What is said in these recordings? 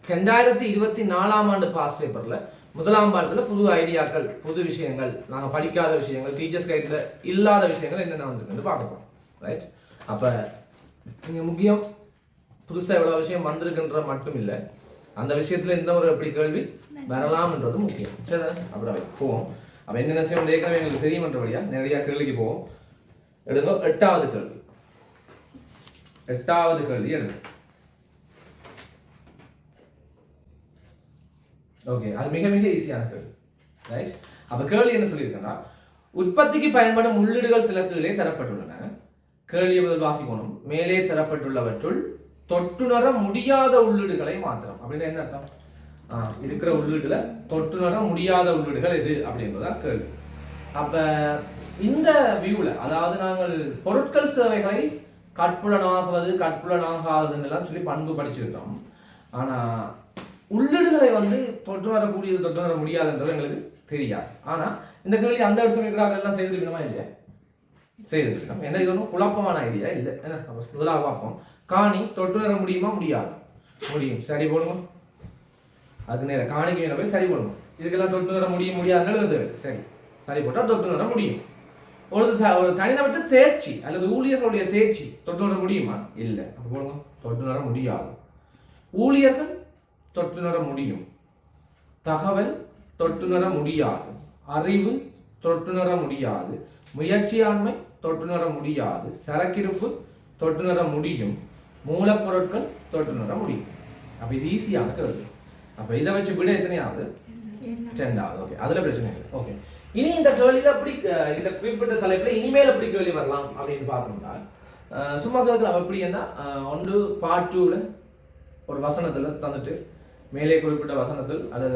2024 pass பேப்பர்ல முதலாம் பாடத்தில் புது ஐடியாக்கள், புது விஷயங்கள், நாங்கள் படிக்காத விஷயங்கள், டீச்சர்ஸ் கைட்டில் இல்லாத விஷயங்கள் என்னென்ன வந்துருக்குன்னு பார்க்க ரைட். அப்போ இங்கே முக்கியம் புதுசாக எவ்வளோ விஷயம் வந்திருக்குன்ற மட்டும் இல்லை, அந்த விஷயத்தில் எந்த ஒரு எப்படி கேள்வி வரலாம்ன்றது முக்கியம். சரி, அப்புறம் போவோம். அப்போ என்னென்ன விஷயம் ஏற்கனவே எங்களுக்கு தெரியுமன்றபடியா நிறையா கேள்விக்கு போவோம். எடுங்க 8வது கேள்வி. 8வது கேள்வி எடுங்க. ஓகே, அது மிக மிக ஈஸியான கேள்வி. ரைட். அப்ப கேள்வி என்ன சொல்லியிருக்கேன்னா, உற்பத்திக்கு பயன்படும் உள்ளீடுகள் சில கீழே தரப்பட்டுள்ளன. கேள்வியை முதல் வாசிக்கணும். மேலே தரப்பட்டுள்ளவற்றுள் தொட்டுணர முடியாத உள்ளீடுகளை மாத்திரம். அப்படின்னு என்ன அர்த்தம்? இருக்கிற உள்ளீடுல தொட்டுணர முடியாத உள்ளீடுகள் எது அப்படின்றதா கேள்வி. அப்ப இந்த வியூல, அதாவது நாங்கள் பொருட்கள் சேவைகளை கட்புலனாகுவது கட்புலனாகாததுன்னு எல்லாம் சொல்லி பண்பு படிச்சிருக்கோம். ஆனா உள்ளீடுகளை தொட்டு வரக்கூடியது தொட்டு வர முடியாதுன்றது எங்களுக்கு தெரியாது. ஆனா இந்த கேள்வி அந்த விஷயம் எல்லாம் செய்திருக்கணுமா இல்லையா? செய்திருக்கணும். ஏன்னா இது ஒன்றும் குழப்பமான ஐடியா இல்லை. என்ன முதலாக பார்ப்போம். காணி தொட்டு வர முடியுமா? முடியாது. முடியும். சரி போடுவோம். அது நேரம் காணிக்கு வேணும் போய் சரி போடுவோம். இதுக்கெல்லாம் தொட்டு வர முடியாதுன்னு எழுது. சரி, சரி போட்டால் தொட்டு வர முடியும். ஒரு தனிநபட்ட தேர்ச்சி அல்லது ஊழியர்களுடைய தேர்ச்சி தொட்டு வர முடியுமா? இல்லை. அப்போ போடுவோம். தொட்டு வர முடியாது. ஊழியர்கள் தொட்டுணர முடியும். தகவல் தொட்டுணர முடியாது. அறிவு தொட்டுணர முடியாது. முயற்சியாண்மை தொட்டுணர முடியாது. சரக்கிருப்பு தொட்டுணர முடியும். மூலப்பொருட்கள் தொட்டுணர முடியும். அப்ப இது ஈஸியான கேள்வி. அப்ப இதை வச்சு விட எத்தனையாவது? 10வது. ஓகே, அதுல பிரச்சனை இல்லை. ஓகே, இனி இந்த கேள்வியில எப்படி இந்த குறிப்பிட்ட தலைப்புல இனிமேல் எப்படி கேள்வி வரலாம் அப்படின்னு பார்த்தோம்னா, சும்மா கேட்கலாம். எப்படின்னா, ஒன்று பார்ட் 2ல ஒரு வசனத்துல தந்துட்டு மேலே குறிப்பிட்ட வசனத்தில் அல்லது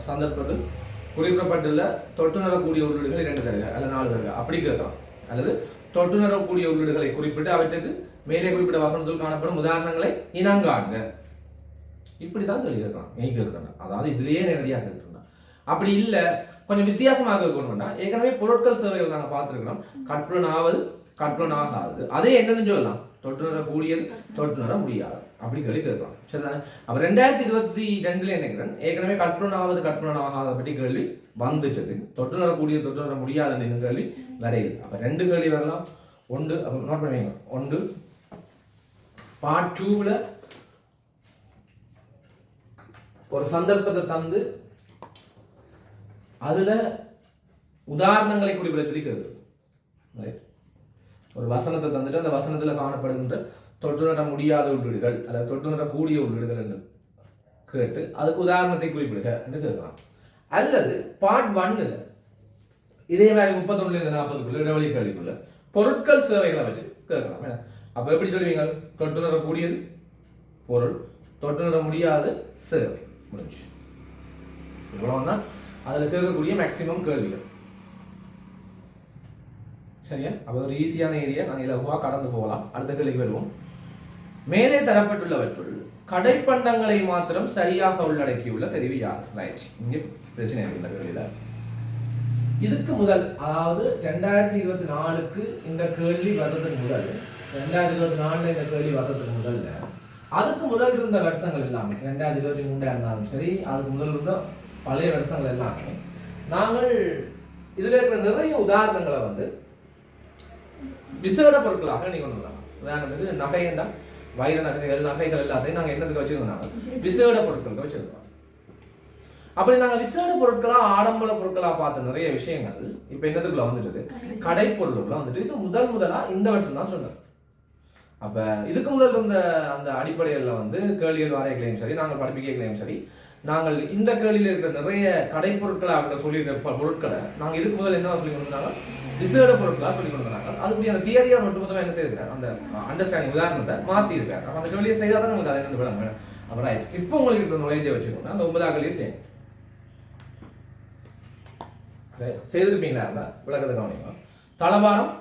சந்தர்ப்பத்தில் குறிப்பிடப்பட்டுள்ள தொட்டுணரக்கூடிய உள்ளீடுகள் 2 தருக அல்லது 4 தருக அப்படி கேட்கலாம். அல்லது தொட்டுணரக்கூடிய உள்ளீடுகளை குறிப்பிட்டு அவற்றுக்கு மேலே குறிப்பிட்ட வசனத்தில் காணப்படும் உதாரணங்களை இனங்காண்க. இப்படிதான் கேள்வி கேட்கலாம். கேட்கறாங்க, அதாவது இதுலயே நேரடியாக கேட்கலாம். அப்படி இல்லை, கொஞ்சம் வித்தியாசமாக இருக்கணும்னா, ஏற்கனவே பொருட்கள் சேவைகள் நாங்கள் பார்த்துருக்கிறோம். கட்புலனாவது கட்புலனாகாது. அதே என்னன்னு சொல்லலாம்? தொட்டுணர கூடியது தொட்டுணர முடியாது. அப்படி கேள்வி கேட்கலாம். சரிதானே? அப்ப 2022 நினைக்கிறேன் ஏற்கனவே கட்புலனாவது கட்புலனாகாத பற்றி கேள்வி வந்துட்டது. தொட்டுணர கூடியது தொட்டுணர முடியாது கேள்வி வரையுது. அப்ப 2 கேள்வி வரலாம். ஒன்று நோட் பண்ணுவீங்க. ஒன்று பார்ட் 2ல ஒரு சந்தர்ப்பத்தை தந்து அதுல உதாரணங்களை குறிப்பிட சொல்லி கேட்குது. ஒரு வசனத்தை தந்துட்டு அந்த வசனத்துல காணப்படுகின்ற தொட்டுணர முடியாத உள்ளீடுகள் அல்லது தொட்டுணர கூடிய உள்ளீடுகள் என்று கேட்டு அதுக்கு உதாரணத்தை குறிப்பிடுக என்று கேட்கலாம். அல்லது பார்ட் 1ல இதே மாதிரி 31-40 இடைவெளி கேள்விக்குள்ள பொருட்கள் சேவைகளை வச்சு கேட்கலாம். அப்ப எப்படி சொல்லுவீங்க? தொட்டுணர கூடியது பொருள், தொட்டுணர முடியாது சேவை. முடிஞ்சு. இவ்வளவுதான் அதுல கேட்கக்கூடிய மேக்சிமம் கேள்விகள். சரியா? அப்ப ஒரு ஈஸியான ஏரியா. நாங்கள் இலகுவா கடந்து போகலாம். அடுத்த கேள்விக்கு வருவோம். மேலே தரப்பட்டுள்ளவற்றுள் கடைப்பண்டங்களை மாத்திரம் சரியாக உள்ளடக்கியுள்ள தெரிவு யார்? ரைட். இங்கே பிரச்சனை இருக்கு இந்த கேள்வியில. இதுக்கு முதல், அதாவது 2024க்கு இந்த கேள்வி வர்றதுக்கு முதல், 2024 இந்த கேள்வி வர்றதுக்கு முதல்ல, அதுக்கு முதல் இருந்த வருஷங்கள் எல்லாமே 2023 இருந்தாலும் சரி, அதுக்கு முதல் இருந்த பழைய வருஷங்கள் எல்லாமே நாங்கள் இதுல இருக்கிற நிறைய உதாரணங்களை விசேட பொருட்களாக நீங்க கொண்டு வரலாம். உதாரணத்துக்கு நகை என்றால் வைர நகைகள் எல்லாத்தையும் நாங்கள் என்னத்துக்கு வச்சிருந்தோம்? விசேட பொருட்களுக்கு வச்சிருக்கோம். அப்படி நாங்கள் விசேட பொருட்களா ஆடம்பர பொருட்களா பார்த்த நிறைய விஷயங்கள் இப்ப என்னத்துக்குள்ள வந்துட்டு கடை பொருளுக்குள்ள வந்துட்டு. இது முதலா இந்த வருஷம் தான் சொன்னேன். அப்ப இதுக்கு முதல் இருந்த அந்த அடிப்படையில் கேள்விகள் வரைகளையும் சரி, நாங்கள் படிப்பிக்கைகளையும் சரி, நாங்கள் இந்த கேள்வியில் இருக்கிற நிறைய கடை பொருட்களை அவங்க சொல்லியிருக்க பொருட்களை நாங்கள் இதுக்கு முதல் என்ன சொல்லி கொடுத்தாங்க? விசேட பொருட்களாக சொல்லி கொடுக்குறாங்க. அதுக்கு அந்த தியரியா ஒட்டுமொத்தமாக என்ன செய்யிருக்காரு? அந்த அண்டர்ஸ்டாண்டிங் உதாரணத்தை மாற்றி இருக்காரு. அந்த கேள்வியை செய்தால் தான் உங்களுக்கு அதை என்ன விளங்க. அப்புறம் இப்போ உங்களுக்கு இருக்கிற நுழைஞ்ச வச்சுக்கோங்க. அந்த 9ஆம் கேள்வியை செய்திருப்பீங்களா? இருந்தால் விளக்கத்தை கவனிக்கும். தளபாடம்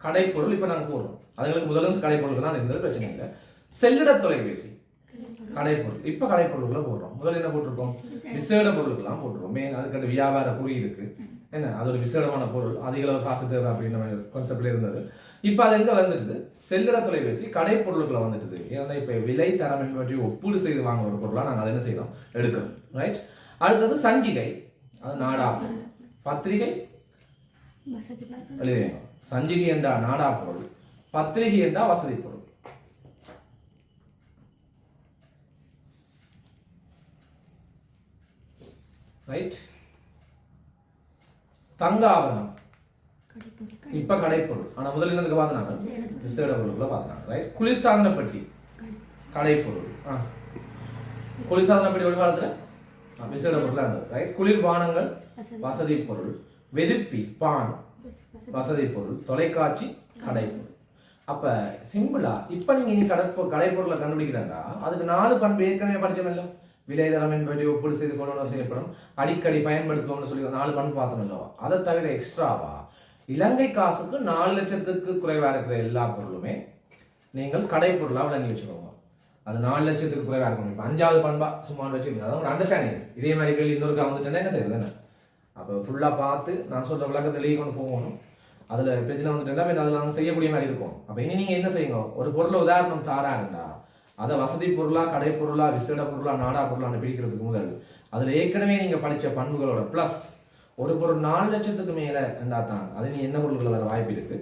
கடைப்பொருள் இப்போ நாங்கள் போடுறோம். அதுங்களுக்கு முதலும் கடைப்பொருளுக்கு தான் இருந்தது, பிரச்சனை இல்லை. செல்லிட தொலைபேசி கடைப்பொருள். இப்போ கடைப்பொருளுக்குள்ள போடுறோம். முதல்ல என்ன போட்டிருக்கோம்? விசேட பொருளுக்கெல்லாம் போட்டிருக்கோம். மெயின் அதுக்கு வியாபார குறி இருக்கு. என்ன, அது ஒரு விசேடமான பொருள், அதிக அளவு காசு தேவை அப்படின்ற கான்செப்ட்ல இருந்தது. இப்போ அது எங்கே வந்துடுது? செல்லுற தொலைபேசி கடை பொருளுக்குள்ள வந்துடுது. ஏன்னா இப்போ விலை தரம் என்பதை ஒப்பீடு செய்து வாங்குற ஒரு பொருளாக நாங்கள் அதை என்ன செய்யறோம்? எடுக்கிறோம். ரைட். அடுத்தது சஞ்சிகை, அது நாடாப்பொருள். பத்திரிகை எழுதுங்க. சஞ்சிகை என்றா நாடாப்பொருள், பத்திரிகை என்றா வசதி பொருள். ரைட். தங்காபரணம் இப்ப கடைப்பொருள். ஆனா முதல்ல என்னதுக்கு பார்த்தாங்க? விசேட பொருளுக்குள்ள பார்த்தாங்க. ரைட். குளிர்சாதன பெட்டி கடைப்பொருள். குளிர்சாதன பெட்டி ஒரு காலத்துல விசேட பொருளா இருந்தது. ரைட். குளிர்பானங்கள் வசதி பொருள், வெதுப்பி பான் வசதி பொருள், தொலைக்காட்சி கடைப்பொருள். அப்ப சிம்பிளா இப்ப நீங்க இனி கடைப்பொருளை கண்டுபிடிக்கிறாங்க, அதுக்கு 4 பண்பு ஏற்கனவே படிச்சோம்ல. விலை தரம் என்பதை ஒப்பீடு செய்து கொண்டு செய்யப்படும், அடிக்கடி பயன்படுத்துவோம்னு சொல்லி 4 பண்பு பார்த்தோம் இல்லவா? அதை தவிர எக்ஸ்ட்ராவா இலங்கை காசுக்கு 4 லட்சத்துக்கு குறைவா இருக்கிற எல்லா பொருளுமே நீங்கள் கடைப்பொருளா விளங்கி வச்சுக்கோங்க. அது 4 லட்சத்துக்கு குறைவா இருக்கணும். இப்போ 5வது பண்பா சும்மா வச்சுக்கோங்க. அதான் ஒரு அண்டர்ஸ்டாண்டிங். இதே மாதிரி கேள்வி இன்னொருக்கா வந்துட்டு என்ன செய்யுது என்ன? அப்போ ஃபுல்லாக பார்த்து நான் சொல்ற விளக்கத்தை எழுதி கொண்டு போகணும். அதில் பிரச்சனை வந்துட்டுன்னா அதில் நாங்கள் செய்யக்கூடிய மாதிரி இருக்கும். அப்போ இனி நீங்கள் என்ன செய்யுங்க? ஒரு பொருளை உதாரணம் தாராருண்டா அதை வசதி பொருளா கடை பொருளா விசேட பொருளா நாடா பொருளான்னு பிரிக்கிறதுக்கு முதல் அதில் ஏற்கனவே நீங்கள் படித்த பண்புகளோட ப்ளஸ் ஒரு பொருள் 4 லட்சத்துக்கு மேலே இருந்தா தான் அது நீ என்ன பொருள்களை வர வாய்ப்பு இருக்கு?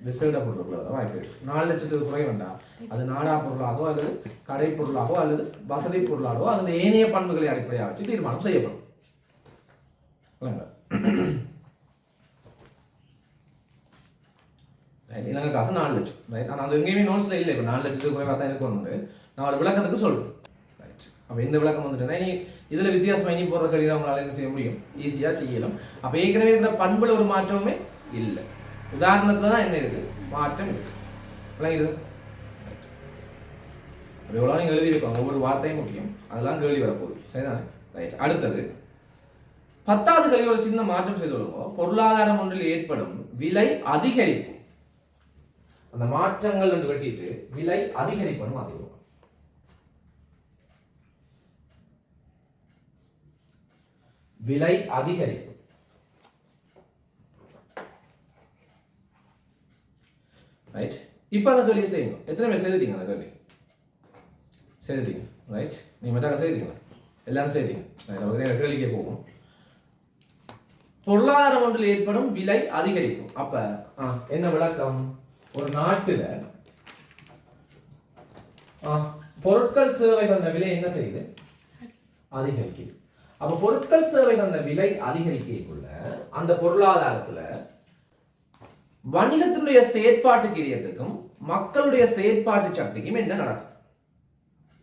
விசேட பொருட்களை வர வாய்ப்பு இருக்கு. 4 லட்சத்துக்கு குறை வேண்டாம், அது நாடா பொருளாகவோ அல்லது கடை பொருளாகவோ அல்லது வசதி பொருளாகவோ அந்த ஏனைய பண்புகளை அடிப்படையாக வச்சு தீர்மானம் செய்யப்படும். இலங்கை காசு 4 லட்சம். ரைட். ஆனால் அது எங்கேயுமே நோட்ஸில் இல்லை. இப்போ 4 லட்சத்துக்கு குறைவாக தான் இருக்கணும்னு நான் ஒரு விளக்கத்துக்கு சொல்றேன். ரைட். அப்போ இந்த விளக்கம் வந்துட்டுனா இனி இதில் வித்தியாசமாக இனி போடுற கழிவு உங்களால் என்ன செய்ய முடியும்? ஈஸியாக செய்யலாம். அப்போ ஏற்கனவே இருக்கிற பண்புல ஒரு மாற்றமே இல்லை. உதாரணத்தில் தான் என்ன இருக்கு? மாற்றம் இருக்கு. விளங்கிடுது? எவ்வளோ நீங்கள் எழுதி வைப்பாங்க, ஒவ்வொரு வார்த்தையும் முக்கியம். அதெல்லாம் கேள்வி வரப்போகுது. சரிதானே? ரைட். அடுத்தது 10வது கழிவு ஒரு சின்ன மாற்றம் செய்து கொள்வோம். பொருளாதாரம் ஒன்றில் ஏற்படும் விலை அதிகரிப்பு. அந்த மாற்றங்கள் என்று வெட்டிட்டு விலை அதிகரிப்பணும் அதிகம். விலை அதிகரிப்பு. ரைட். இப்போ அந்த கேள்வியை செய்யுங்க. எத்தனை பேர் செய்துட்டீங்க அந்த கேள்வி? செய்துட்டீங்க. ரைட். நீ மட்டும் செய்தீங்களா? எல்லாரும் செய்தீங்க. நமக்கு கேள்விக்கே போகும். பொருளாதாரம் ஒன்றில் ஏற்படும் விலை அதிகரிக்கும். அப்ப என்ன விளக்கம்? ஒரு நாட்டுல பொருட்கள் சேவை வந்த விலை என்ன செய்யுது? அதிகரிக்குது. அப்ப பொருட்கள் சேவை வந்த விலை அதிகரிக்கக்குள்ள அந்த பொருளாதாரத்துல வணிகத்தினுடைய செயற்பாட்டு கிரியத்துக்கும் மக்களுடைய செயற்பாட்டு சக்திக்கும் என்ன நடக்கும்?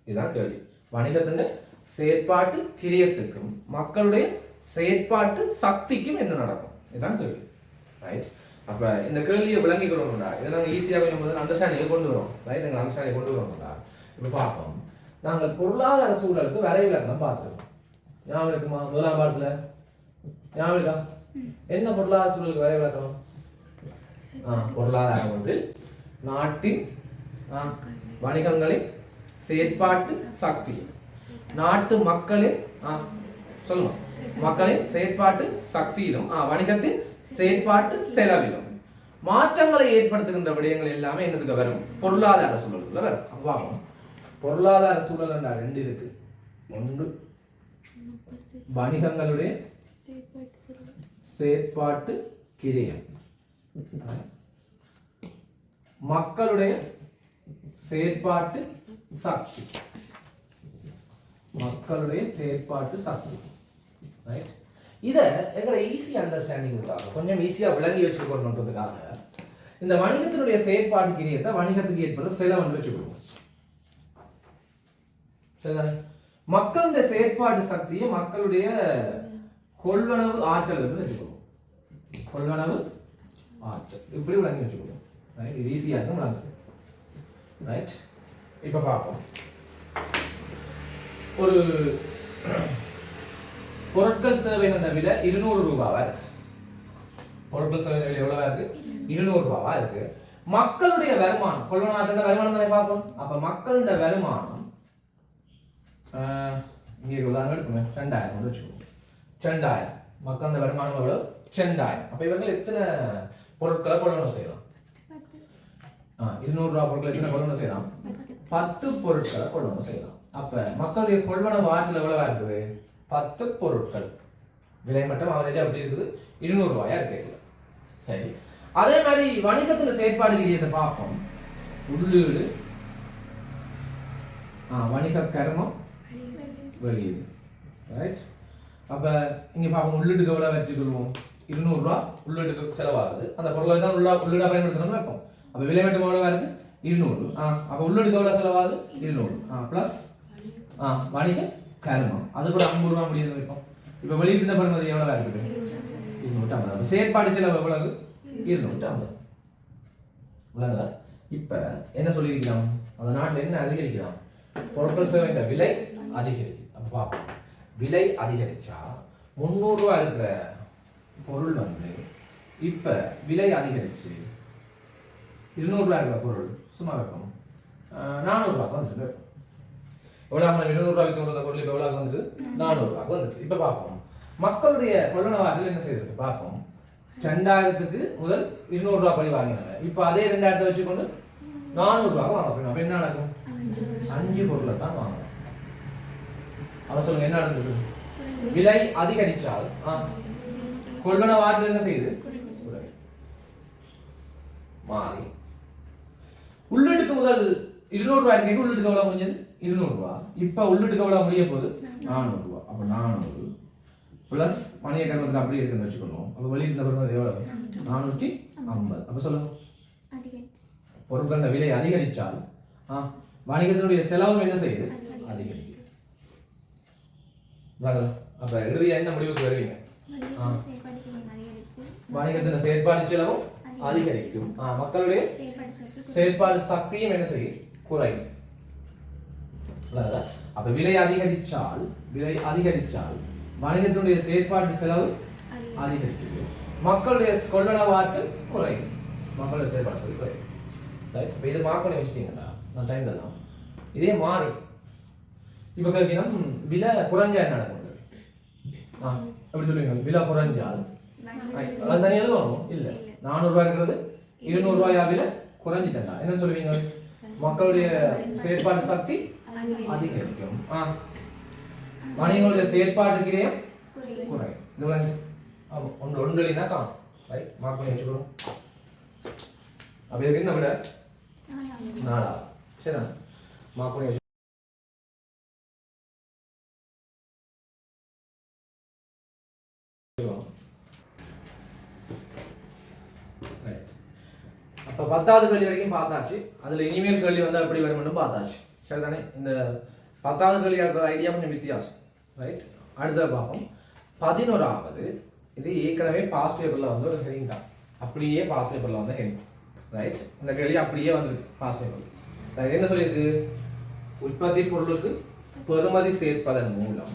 இதுதான் கேள்வி. வணிகத்தின் செயற்பாட்டு கிரியத்துக்கும் மக்களுடைய செயற்பாட்டு சக்திக்கும் என்ன நடக்கும்? இதுதான் கேள்வி. ரைட். அப்ப இந்த கேள்வியை விளங்கி கொள்ளணும்டா. இதை நாங்கள் ஈஸியாக அண்டர்ஸ்டாண்டிங்கை கொண்டு வரோம். ரைட். நாங்கள் அண்டர்ஸ்டாண்டிங் கொண்டு வரோம்டா. இப்போ பார்ப்போம். நாங்கள் பொருளாதார சூழலுக்கு வரைவிலக்கணம் பார்த்துருக்கோம். ஞாபகம் இருக்குமா? 1ஆம் பாடத்துல ஞாபகம் இருக்கா? என்ன பொருளாதார சூழலுக்கு வரைவிலக்கணம்? பொருளாதாரம் ஒன்றில் நாட்டின் வணிகங்களின் செயற்பாட்டு சக்தி, நாட்டு மக்களின் சொல்லுங்க மக்களின் செயற்பாட்டு சக்தியிலும் வணிகத்தின் செயற்பாட்டு செலவிலும் மாற்றங்களை ஏற்படுத்துகின்ற விடயங்கள் எல்லாமே என்னதுக்கு வரும்? பொருளாதார சூழலுக்குள்ள வரும். அப்பா பொருளாதார சூழல் என்ற 2 இருக்கு. ஒன்று வணிகங்களுடைய செயற்பாட்டு கிரியம், மக்களுடைய செயற்பாட்டு சக்தி. மக்களுடைய செயற்பாட்டு சக்தி. ரைட். இதை எங்களை ஈஸி அண்டர்ஸ்டாண்டிங்காக கொஞ்சம் ஈஸியா விளங்கி வச்சுக்கொள்ளுன்றதுக்காக இந்த வணிகத்தினுடைய செயற்பாட்டு கிரியத்தை வணிகத்துக்கு ஏற்படும் செலவு வச்சுக்கொள்வோம். சரிதானே? மக்களுடைய செயற்பாட்டு சக்தியை மக்களுடைய கொள்வனவு ஆற்றல் வச்சுக்கொள்வோம். கொள்வனவு ஆற்றல் இப்படி விளங்கி வச்சுக்கொள்வோம். இது ஈஸியா இருக்கும் விளங்கு. ரைட். இப்ப பார்ப்போம். ஒரு பொருட்கள் சேவை விலை 200 ரூபாவா இருக்கு. பொருட்கள் சேவை விலை எவ்வளவா இருக்கு? 200 ரூபாவா இருக்கு. மக்களுடைய வருமானம், கொள்வனாற்ற வருமானம் தானே பார்க்கணும். அப்ப மக்களுடைய வருமானம் இங்கே உதாரணம் எடுக்குமே 2000 வச்சுக்கோங்க. 2000 மக்களுடைய வருமானம் எவ்வளவு? 2000. அப்ப இவர்கள் எத்தனை பொருட்களை கொள்வனம் செய்யலாம்? 200 ரூபாய் பொருட்கள் எத்தனை கொள்வனவு செய்யலாம்? 10 பொருட்களை கொள்வனவு செய்யலாம். அப்ப மக்களுடைய கொள்வனவு ஆற்றல் எவ்வளவா இருக்குது? 10 பொருட்கள். விலை மட்டும் அவரேஜா எப்படி இருக்குது? 200 ரூபாயா இருக்கு. சரி, அதே மாதிரி வணிகத்துல செயற்பாடுகளை பார்ப்போம். உள்ளீடு, வணிக கர்மம், வெளியீடு. ரைட். அப்ப இங்க பார்ப்போம், உள்ளீட்டுக்கு எவ்வளவு வச்சுக்கொள்வோம்? 200 ரூபாய் உள்ளீட்டுக்கு செலவாகுது. அந்த பொருளை தான் உள்ளீடா பயன்படுத்தணும்னு வைப்போம். அப்ப விலை மட்டும் எவ்வளவு வருது? 200. அப்ப உள்ளீட்டுக்கு எவ்வளவு செலவாகுது? 200 பிளஸ் வணிக கர்மம், அது கூட 50 ரூபாய் முடியுது வைப்போம். இப்ப வெளியீட்டு பெறுமதி எவ்வளவு இருக்குது? 250. செயற்பாடு செலவு எவ்வளவு? 250. உள்ளதா? இப்ப என்ன சொல்லியிருக்கிறோம்? அந்த நாட்டில் என்ன அதிகரிக்கலாம்? பொருட்கள் சேவை விலை அதிகரிக்கும். அப்ப பார்ப்போம், விலை அதிகரிச்சா 300 ரூபாய் இருக்கிற பொருள் வந்து இப்ப விலை அதிகரிச்சு 200 ரூபாய் இருக்கிற பொருள் சும்மா வைப்போம் 400 ரூபாய்க்கு வந்துட்டு எவ்வளவு? 200 ரூபாய்க்கு கொடுத்த பொருள் இப்ப எவ்வளவு வந்துட்டு? 400 ரூபாய்க்கு வந்துட்டு. இப்ப பார்ப்போம், மக்களுடைய கொள்வனவு ஆற்றல் என்ன செய்யறது பார்ப்போம். 2000க்கு முதல் 200 ரூபாய் படி வாங்கினாங்க. இப்ப அதே 2000 வச்சுக்கொண்டு 400 ரூபாய்க்கு வாங்க போறோம். அப்ப என்ன நடக்கும்? 5 பொருளை தான் வாங்கணும். அவன் சொல்லுங்க, என்ன நடந்தது? விலை அதிகரிச்சால் கொள்வனவு ஆற்றல் என்ன செய்யுது? மாறி உள்ளீட்டுக்கு முதல் 200 ரூபாய்க்கு உள்ளீட்டுக்கு எவ்வளவு முடிஞ்சது? 200 ரூபாய். இப்ப உள்ளீட்டுக்கு எவ்வளவு முடிய போகுது? 400 ரூபாய். அப்ப 400 பிளஸ் வணிக கர்மத்துக்கு அப்படி இருக்குன்னு வச்சுக்கணும். அப்ப வெளியிட்டு பெறுமதி எவ்வளவு? 450. அப்ப சொல்லுங்க, பொருட்கள் விலை அதிகரிச்சால் வணிகத்தினுடைய செலவும் என்ன செய்யுது? அதிகரிக்கும். அப்ப இறுதியா என்ன முடிவுக்கு வருவீங்க? வணிகத்தின் செயற்பாடு செலவும் அதிகரிக்கும். மக்களுடைய செயற்பாடு சக்தியும் என்ன செய்யும்? குறையும். அப்ப விலை அதிகரிச்சால் வணிகத்தினுடைய செயற்பாட்டு செலவு அதிகரிக்கும். மக்களுடைய கொள்வனவு ஆற்றல் குறையும். மக்களுடைய செயற்பாடு செலவு குறையும். இப்ப இது மார்க் பண்ணி வச்சுட்டீங்களா? நான் டைம் தரலாம். இதே மாறி இப்ப கேட்கணும், விலை குறைஞ்சா என்ன நடக்கும்? எப்படி சொல்லுவீங்க? விலை குறைஞ்சால் அது தனியாக எழுதணும். இல்ல, 400 ரூபாய் இருக்கிறது 200 ரூபாயா விலை குறைஞ்சிட்டா என்ன சொல்லுவீங்க? மக்களுடைய செயற்பாட்டு சக்தி அதிகரிக்கும். வணிகங்களுடைய செயற்பாட்டு கிரியம் குறையும். இது ஒன்றுனா காணும். ரைட், மார்க் பண்ணி வச்சுக்கணும். அப்படி இருக்கு நம்ம 4. சரிதான், மார்க் பண்ணி வச்சு. அப்ப 10வது கேள்வி வரைக்கும் பார்த்தாச்சு. அதுல இனிமேல் கேள்வி வந்து எப்படி வரும்னு பார்த்தாச்சு. சரிதானே? இந்த 10வது கேள்வி இருக்கிற ஐடியா கொஞ்சம் வித்தியாசம். ரைட், அடுத்த பார்ப்போம். 11வது இது ஏற்கனவே பாஸ்ட் பேப்பர்ல வந்து ஒரு ஹெடிங் தான். அப்படியே பாஸ்ட் பேப்பர்ல வந்து ஹெடிங். ரைட், இந்த கேள்வி அப்படியே வந்திருக்கு பாஸ்ட் பேப்பர். என்ன சொல்லியிருக்கு? உற்பத்தி பொருளுக்கு பெறுமதி சேர்ப்பதன் மூலம்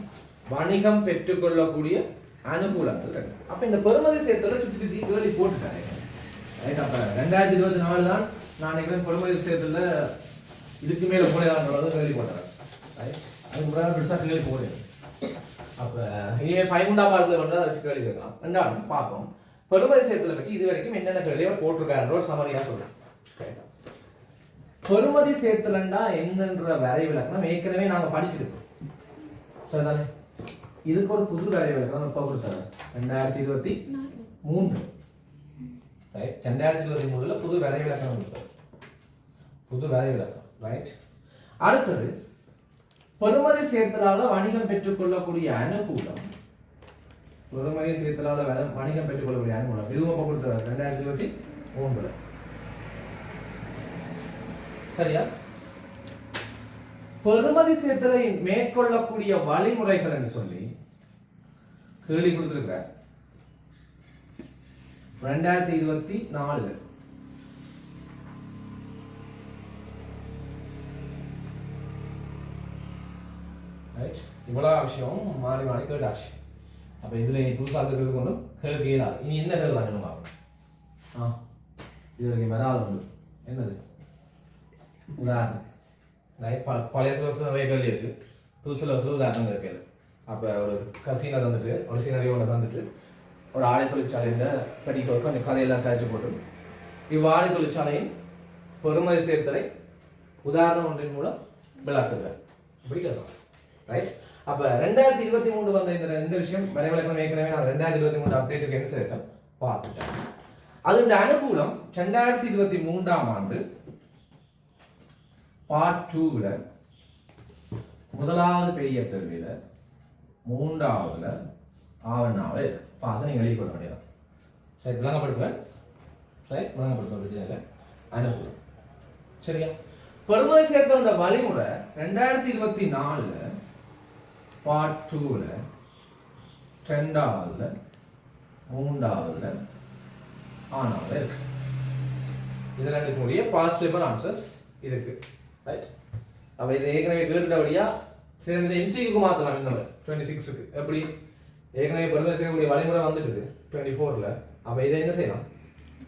வணிகம் பெற்றுக்கொள்ளக்கூடிய அனுகூலங்கள். அப்ப இந்த பெறுமதி சேர்த்தல சுத்தி சுத்தி கேள்வி போட்டுட்டாங்க. ரைட், அப்ப 2024 தான் நான் நினைக்கிறேன் பெறுமதி சேர்த்துல இதுக்கு மேல போனதான்றது கேள்வி போட்டாங்க. ரைட், அதுக்கு முன்னாடி பெருசா கேள்வி போடுது. அப்ப இனிமே 13ஆம் பாடத்துல வந்து அதை வச்சு கேள்வி கேட்கலாம். ரெண்டாலும் பார்ப்போம், பெறுமதி சேர்த்தலை பற்றி இது வரைக்கும் என்னென்ன கேள்வியை போட்டிருக்காரு சமரியா சொல்றேன். பெறுமதி சேர்த்தலண்டா என்னன்ற வரை விளக்கம் ஏற்கனவே நாங்க படிச்சிருக்கோம். சரிதானே? இதுக்கு ஒரு புது வரை விளக்கம் இப்ப கொடுத்தாங்க 2023. ரைட், 2023ல புது வரை விளக்கம் கொடுத்தாங்க. புது வரை விளக்கம். ரைட், அடுத்தது பெறுமதி சேர்த்தலால வணிகம் பெற்றுக்கொள்ளக்கூடிய அனுகூலம். பெறுமதி சேர்த்தலால வணிகம் பெற்றுக்கொள்ளக்கூடிய அனுகூலம் இதுவும் கொடுத்தாங்க 2023. சரியா? பெறுமதி சேர்த்தலை மேற்கொள்ளக்கூடிய வழிமுறைகள் என்று சொல்லி கேள்வி கொடுத்திருக்க 2024. இவ்வளவு விஷயம் மாறி மாறி கேட்டாச்சு. அப்ப இதுல புதுசாக இருக்கிறது கொண்டு கேட்க இயலாது. இனி என்ன கேள்வி பார்க்கணும்? இது வரைக்கும் வராது ஒன்று என்னது? உதாரணம். பழைய சிலபஸ் நிறைய கேள்வி இருக்கு, புது சிலபஸ்ல உதாரணம் இருக்குது. அப்போ ஒரு கசீனர் வந்துட்டு ஒரு சீனரியோட வந்துட்டு ஒரு ஆடை தொழிற்சாலையில் படிக்க கொஞ்சம் கதையெல்லாம் கழிச்சு போட்டு இவ்வாடை தொழிற்சாலையின் பெறுமதி சேர்த்தலை உதாரணம் ஒன்றின் மூலம் விளக்குக இப்படி கேட்கலாம். ரைட். அப்ப 2023 வந்த இந்த விஷயம் வரைவிலக்கணம் ஏற்கனவே நான் 2023 அப்டேட்டுக்கு என்ன செய்யறேன் பார்த்துட்டேன். அது இந்த அனுகூலம் 2023ஆம் ஆண்டு பார்ட் 2ல முதலாவது பெரிய கேள்வியில மூன்றாவதுல ஆவணாவில் இருக்கு. பார்த்து நீங்க எழுதி கொள்ள வேண்டியதான். சரி, விளங்கப்படுத்துவேன். சரி, விளங்கப்படுத்துவேன் பிரச்சனை இல்லை. அனுகூலம் சரியா. பெறுமதி சேர்த்த அந்த வழிமுறை 2024ல பார்ட் 2ல 2ஆவதுல 3ஆவதுல ஆனாவில் இருக்கு. இது ரெண்டுக்குரிய பாஸ்ட் பேப்பர் ஆன்சர்ஸ் இருக்கு. ரைட். அப்ப இது ஏற்கனவே கேட்டுட்டபடியா சேர்ந்த எம்சிக்கு மாற்றலாம். இந்த 26க்கு எப்படி ஏற்கனவே பெருமை சேர்க்கக்கூடிய வழிமுறை வந்துட்டுது 24ல. அப்ப இதை என்ன செய்யலாம்,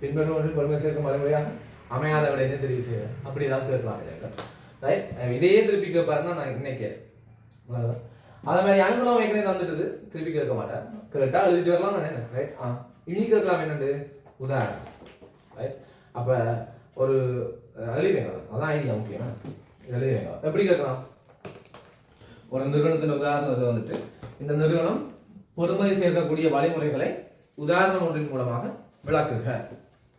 பின்பற்றும் பெருமை சேர்க்கும் வழிமுறையாக அமையாத விட என்ன தெரிவு செய்ய அப்படி ஏதாவது கேட்கலாம். ரைட். இதையே திருப்பி கேட்பாருன்னா நான் நினைக்கிறேன். அதே மாதிரி அனுகூலம் ஏற்கனவே வந்துட்டுது, திருப்பி கேட்க மாட்டேன். கேட்டா எழுதிட்டு வரலாம் நான். ரைட். இனி கேட்கலாம் என்னண்டு உதாரணம். ரைட். அப்ப ஒரு எழுதிவேங்க, அதான் ஐடியா முக்கியம். எழுதிவேங்க எப்படி கேட்கலாம், ஒரு நிறுவனத்தின் உதாரணத்தை வந்துட்டு இந்த நிறுவனம் பொறுமதி சேர்க்கக்கூடிய வழிமுறைகளை உதாரணம் ஒன்றின் மூலமாக விளக்குக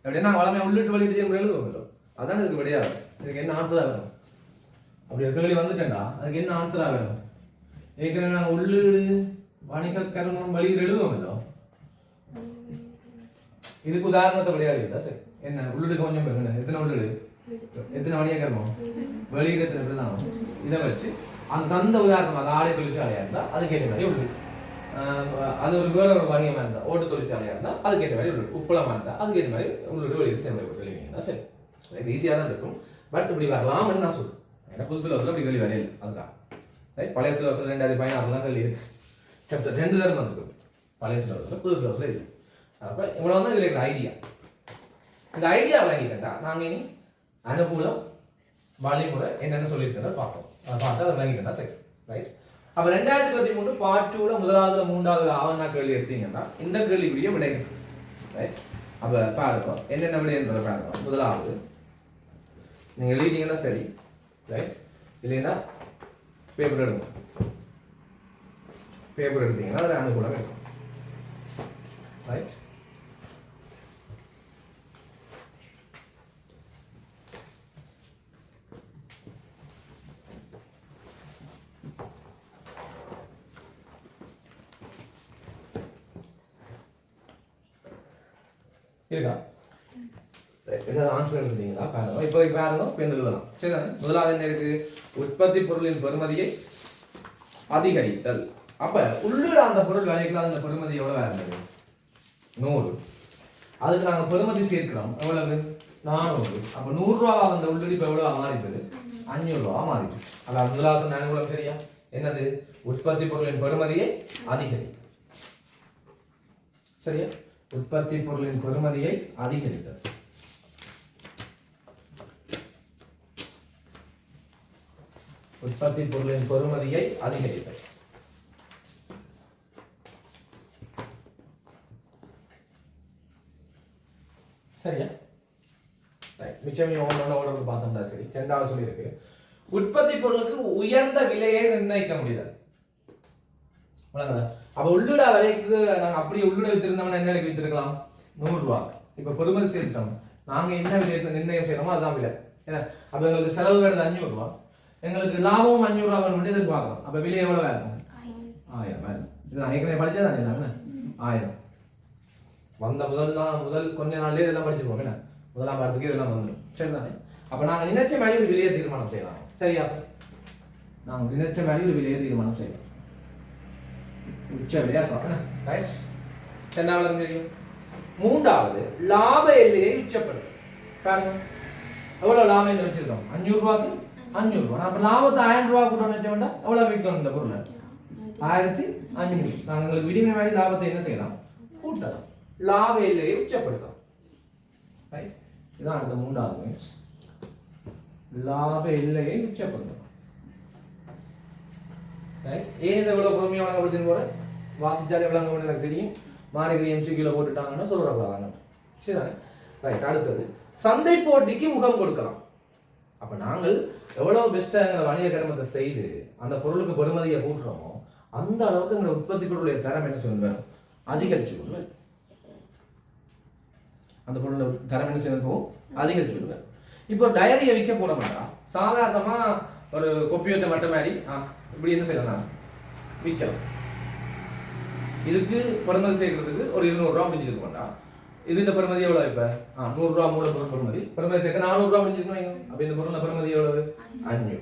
அப்படின்னா வளமை உள்ளிட்டு வெளியிட்டு எழுதுவோம். அதான் இதுக்கு விடையாது. இதுக்கு என்ன ஆன்சரா வேணும் அப்படி ஒரு கேள்வி வந்துட்டேன்டா, அதுக்கு என்ன ஆன்சரா வேணும். ஏற்கனவே நாங்கள் உள்ளீடு வணிக கருமம் வெளியீடு எழுதுவோம் இல்லை. இதுக்கு உதாரணத்தை விளையாடி இல்லை. சரி, என்ன உள்ளீடு கொஞ்சம் பேர் எத்தனை உள்ளீடு எத்தனை வணிக கருமம் வெளியீடு எத்தனை பேர் தான் இதை வச்சு அந்த தந்த உதாரணம் அது ஆடை தொழிற்சாலையா இருந்தா அதுக்கேற்ற மாதிரி உள்ளது. அது ஒரு வேற ஒரு வணிகமா இருந்தா ஓட்டு தொழிற்சாலையா இருந்தா அதுக்கேற்ற மாதிரி உள்ளது. உப்பளமா இருந்தா அதுக்கேற்ற மாதிரி உள்ளூர் வெளியீடு சேர்ந்து எழுதிங்கன்னா சரி, இது ஈஸியாக தான் இருக்கும். பட் இப்படி வரலாம்னு நான் சொல்றேன். ஏன்னா புது சிலபஸ்ல இப்படி கேள்வி வரையில அதுதான். ரைட். பழைய சிலபஸ்ல 2016 கேள்வி இருக்கு. சாப்டர் 2 தரம் வந்துருக்கு பழைய சிலபஸ்ல, புது சிலபஸ்ல இல்லை. அப்ப இவ்வளவு தான் இதுல இருக்கிற ஐடியா. இந்த ஐடியா விளங்கிட்டா நாங்க இனி அனுகூலம் வழிமுறை என்னென்னு சொல்லியிருக்கிறத பார்ப்போம். அதை பார்த்து அதை விளங்கிட்டா சரி. ரைட். அப்ப 2023 பார்ட் 2ல முதலாவது மூன்றாவது ஆவணா கேள்வி எடுத்தீங்கன்னா இந்த கேள்விக்குரிய விடை. ரைட். அப்ப பாருங்க என்னென்ன விடைன்றதை பாருங்க. முதலாவது நீங்க எழுதிட்டீங்கன்னா சரி. ரைட். இல்லைன்னா பேப்பர் எடுங்க. பேப்பர் எடுத்தீங்கன்னா அதில் அனுகூலம் இருக்கும். ரைட். இருக்கா? ஏதாவது ஆன்சர் எழுதுறீங்களா பாருங்க. இப்போ பாருங்க பேர் எழுதலாம். சரிதானே? முதலாவது என்ன இருக்கு, உற்பத்தி பொருளின் பெறுமதியை அதிகரித்தல். அப்ப உள்ளிட அந்த பொருள் விளைக்கலாம், அந்த பெறுமதி எவ்வளவு இருந்தது 100. அதுக்கு நாங்க பெறுமதி சேர்க்கிறோம் எவ்வளவு 400. அப்ப 100 ரூபாவா அந்த உள்ளிடு இப்ப எவ்வளவா மாறிட்டது 500 ரூபா மாறிட்டு. அதாவது முதலாவது அனுகூலம் சரியா என்னது, உற்பத்தி பொருளின் பெறுமதியை அதிகரி. சரியா, உற்பத்தி பொருளின் பெறுமதியை அதிகரித்தல். உற்பத்தி பொருளின் பெறுமதியை அதிகரித்தல். சரியா? மிச்சம் ஓட பார்த்தோம்னா சரி. இரண்டாவது சொல்லி இருக்கு, உற்பத்தி பொருளுக்கு உயர்ந்த விலையை நிர்ணயிக்க முடியாது. அப்ப உள்ளிட விலைக்கு நாங்க அப்படியே உள்ளிட வைத்திருந்தோம்னா என்ன விலைக்கு வித்திருக்கலாம் 100 ரூபாய். இப்ப பெறுமதி சேர்த்துட்டோம், நாங்க என்ன விலை நிர்ணயம் செய்யறோமோ அதுதான் விலை. ஏன்னா அப்ப எங்களுக்கு செலவு வேறது 500 ரூபாய், எங்களுக்கு லாபமும் 500 ரூபாய் வேணும் எதிர்பார்க்கிறோம். அப்ப விலை எவ்வளவு இருக்கும் 1000. இது நான் ஏற்கனவே படிச்சதானே 1000. வந்த முதல் கொஞ்ச நாள்லயே இதெல்லாம் படிச்சிருப்போம். என்ன முதலாம் பாடத்துக்கு இதெல்லாம் வந்துடும். சரிதானே? அப்ப நாங்க நினைச்ச மாதிரி ஒரு விலையை தீர்மானம் செய்யலாம். சரியா? நாங்க நினைச்ச மாதிரி ஒரு விலையை தீர்மானம் செய்யலாம். உச்ச விலையா இருக்கும். ரைட். ரெண்டாவது தெரியும். மூன்றாவது லாப எல்லையை உச்சப்படுத்தும். பாருங்க எவ்வளவு லாபம் எல்லை வச்சிருக்கோம் 500 ரூபாய்க்கு 500 ரூபாய். அப்ப லாபத்தை 1000 ரூபாய் கூட நினைச்சோம்னா எவ்வளவு விற்கணும் இந்த பொருளை 1500. நாங்க உங்களுக்கு விடிமை மாதிரி லாபத்தை என்ன செய்யலாம் கூட்டலாம். லாப எல்லையை உச்சப்படுத்தலாம். ரைட். இதான் அடுத்த மூன்றாவது பாயிண்ட், லாப எல்லையை உச்சப்படுத்தலாம். ரைட். ஏன் இதை இவ்வளவு பொறுமையா வழங்கப்படுதுன்னு போற வாசிச்சாலே விளங்க எனக்கு தெரியும். மாணவர்கள் எம்சிக்யூல போட்டுட்டாங்கன்னா சொல்றப்படாங்க. சரிதானே? ரைட். அடுத்தது சந்தை போட்டிக்கு முகம் கொடுக்கலாம். அப்ப நாங்கள் எவ்வளவு பெஸ்டா எங்களை வணிக கர்மத்தை செய்து அந்த பொருளுக்கு பெறுமதியை கூட்டுறோமோ அந்த அளவுக்கு எங்களை உற்பத்தி பொருளுடைய தரம் என்ன செய்யணும் அதிகரிச்சு கொள்வேன். அந்த பொருளோட தரம் என்ன செய்யணும் அதிகரிச்சு கொள்வேன். இப்போ டயரியை விற்க போட மாட்டா சாதாரணமா ஒரு கொப்பியத்தை மட்டும் மாதிரி இப்படி என்ன செய்யலாம் விற்கலாம். இதுக்கு பெறுமதி செய்யறதுக்கு ஒரு 200 ரூபா முடிஞ்சிருக்க வேண்டாம். இதுல பெறுமதி எவ்வளவு? இப்ப 100 ரூபா மூலப்பொருள் பெறுமதி சேர்க்க 400 ரூபா முடிஞ்சிருக்கணும். அப்ப இந்த பொருள் பெறுமதி எவ்வளவு? 500.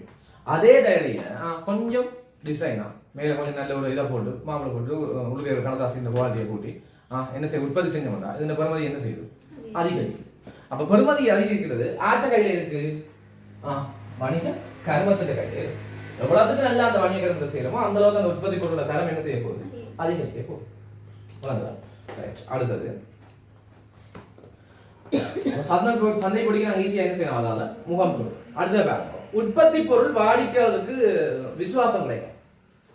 அதே டைரியில கொஞ்சம் டிசைனா மேல கொஞ்சம் நல்ல ஒரு இதை போட்டு மாம்பழம் போட்டு உங்களுக்கு கணக்காசி இந்த குவாலிட்டியை கூட்டி என்ன செய்ய உற்பத்தி செஞ்ச வேண்டாம். இந்த பெறுமதி என்ன செய்யுது? அதிகரிக்கும். அப்ப பெறுமதி அதிகரிக்கிறது ஆட்ட கையில இருக்கு, வணிக கர்மத்துக்கு கையில. எவ்வளவுக்கு நல்லா அந்த வணிக கர்மத்தை செய்யறோமோ அந்த அளவுக்கு அந்த உற்பத்தி பொருளோட தரம் என்ன செய்ய போகுது? அதிகரிக்க போகுது. அடுத்தது சந்தை பிடிக்க நாங்கள் ஈஸியாக என்ன செய்யணும்? அதால முகம் பொருள். அடுத்த பாருங்க, உற்பத்தி பொருள் வாடிக்கையாளருக்கு விசுவாசம் கிடைக்கும்.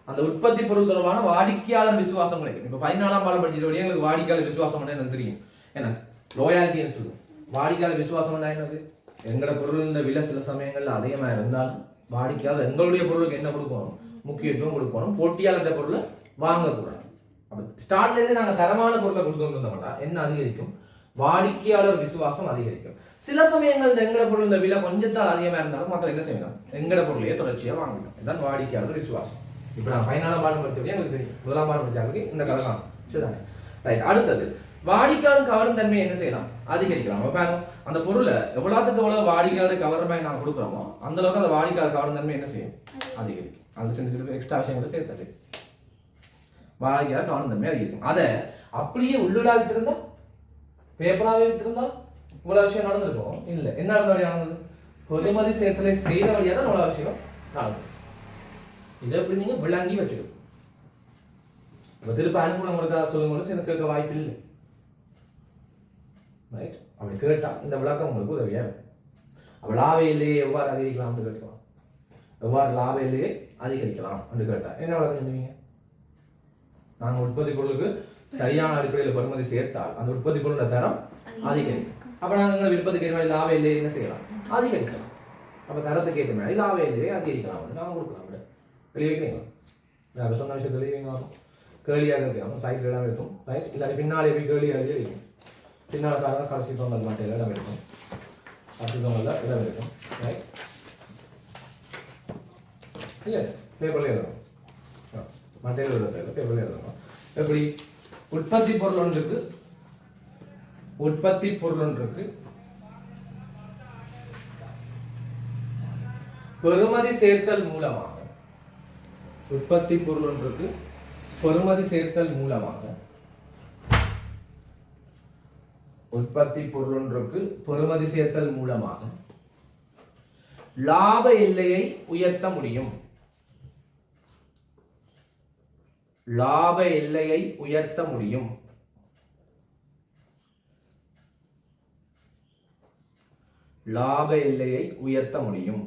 அந்த உற்பத்தி பொருள் தொடர்பான வாடிக்கையாளர் விசுவாசம் கிடைக்கும். இப்போ 14ஆம் பாடம் படிச்சபடியே எங்களுக்கு வாடிக்கையாளர் விசுவாசம் எனக்கு தெரியும். ஏன்னா லோயாலிட்டின்னு சொல்லுவோம். வாடிக்கையாளர் விசுவாசம் என்னது? எங்களோட பொருள் விலை சில சமயங்கள்ல அதிகமாக இருந்தாலும் வாடிக்கையாளர் எங்களுடைய பொருளுக்கு என்ன கொடுக்கணும்? முக்கியத்துவம் கொடுக்கணும். போட்டியாளர் பொருளை வாங்கக்கூடாது. அப்போ ஸ்டார்ட்லேருந்து நாங்கள் தரமான பொருளை கொடுத்துட்டு இருந்தோம்னா என்ன அதிகரிக்கும்? வாடிக்கையாளர் விசுவாசம் அதிகரிக்கும். சில சமயங்கள் எங்கட பொருள் இந்த விலை கொஞ்சத்தால் அதிகமாக இருந்தாலும் மக்கள் என்ன செய்யணும்? எங்கட பொருளையே தொடர்ச்சியாக வாங்கணும். இதுதான் வாடிக்கையாளர் விசுவாசம். இப்போ நான் 14ஆம் பாடம் படித்தபடி எங்களுக்கு தெரியும். 1ஆம் பாடம் படித்தாங்களுக்கு இந்த கதை தான். சரிதானே? ரைட். அடுத்தது வாடிக்கையாளர் கவரும் தன்மை என்ன செய்யலாம்? அதிகரிக்கலாம். பாருங்க, அந்த பொருளை எவ்வளவுக்கு எவ்வளவு வாடிக்கையாளர் கவர்மை நான் கொடுக்குறோமோ அந்த அளவுக்கு அந்த வாடிக்கையாளர் கவரும் தன்மை என்ன செய்யும்? அதிகரிக்கும். அது செஞ்சு எக்ஸ்ட்ரா விஷயங்களை சேர்த்தாரு. வாடிக்கையாளர் கவரும் தன்மை அதிகரிக்கும். அதை அப்படியே உள்ளூடா வித்திருந்தா, பேப்பராகவே வித்திருந்தா இவ்வளவு விஷயம் நடந்திருக்கும். இல்லை, என்ன நடந்தது? பொதுமதி சேர்த்தலை செய்த வழியாக தான் இவ்வளவு விஷயம் நடக்கும். இதை எப்படி நீங்க விளங்கி வச்சிருக்கும். இப்போ திருப்ப அனுகூலம் இருக்கா சொல்லுங்க, எனக்கு கேட்க வாய்ப்பு இல்லை. ரைட்? அப்படி கேட்டா இந்த விளக்கம் உங்களுக்கு உதவியா இருக்கும். அப்போ லாப எல்லையை எவ்வாறு அதிகரிக்கலாம் கேட்கலாம். எவ்வாறு லாப எல்லையை அதிகரிக்கலாம் என்று கேட்டா என்ன விளக்கம் சொல்லுவீங்க? நாங்கள் உற்பத்தி பொருளுக்கு சரியான அடிப்படையில் பெறுமதி சேர்த்தால் அந்த உற்பத்தி பொருளோட தரம் அதிகரிக்கும். அப்போ நாங்கள் விருப்பத்துக்கு ஏற்ற மாதிரி லாப எல்லையை என்ன செய்யலாம்? அதிகரிக்கலாம். அப்போ தரத்துக்கு ஏற்ற மாதிரி லாப எல்லையை அதிகரிக்கலாம். நாங்கள் கொடுக்கலாம். வெளியே வைக்கிறீங்களா? நான் சொன்ன விஷயத்தை வெளியே வரும். கேள்வியாக இருக்கலாம். சைக்கிள் இடம் இருக்கும். ரைட்? இல்லாட்டி பின்னாலே போய் கேள்வியாக இருக்கும். பின்னால் காரணம் கடைசி தொங்கல் மாட்டையில் இடம் இருக்கும். அடுத்த தொங்கலில் இடம் இருக்கும். ரைட்? இல்லை, பேப்பரில் எழுதணும். மாட்டையில் எழுத பேப்பரில் எழுதணும். எப்படி? உற்பத்தி பொருள் ஒன்று இருக்கு. உற்பத்தி பொருள் ஒன்று இருக்கு. பெறுமதி சேர்த்தல் மூலமாக உற்பத்தி பொருள் ஒன்றுக்கு பெறுமதி சேர்த்தல் மூலமாக உற்பத்தி பொருள் ஒன்றுக்கு பெறுமதி சேர்த்தல் மூலமாக லாப எல்லையை உயர்த்த முடியும். லாப எல்லையை உயர்த்த முடியும். லாப எல்லையை உயர்த்த முடியும்.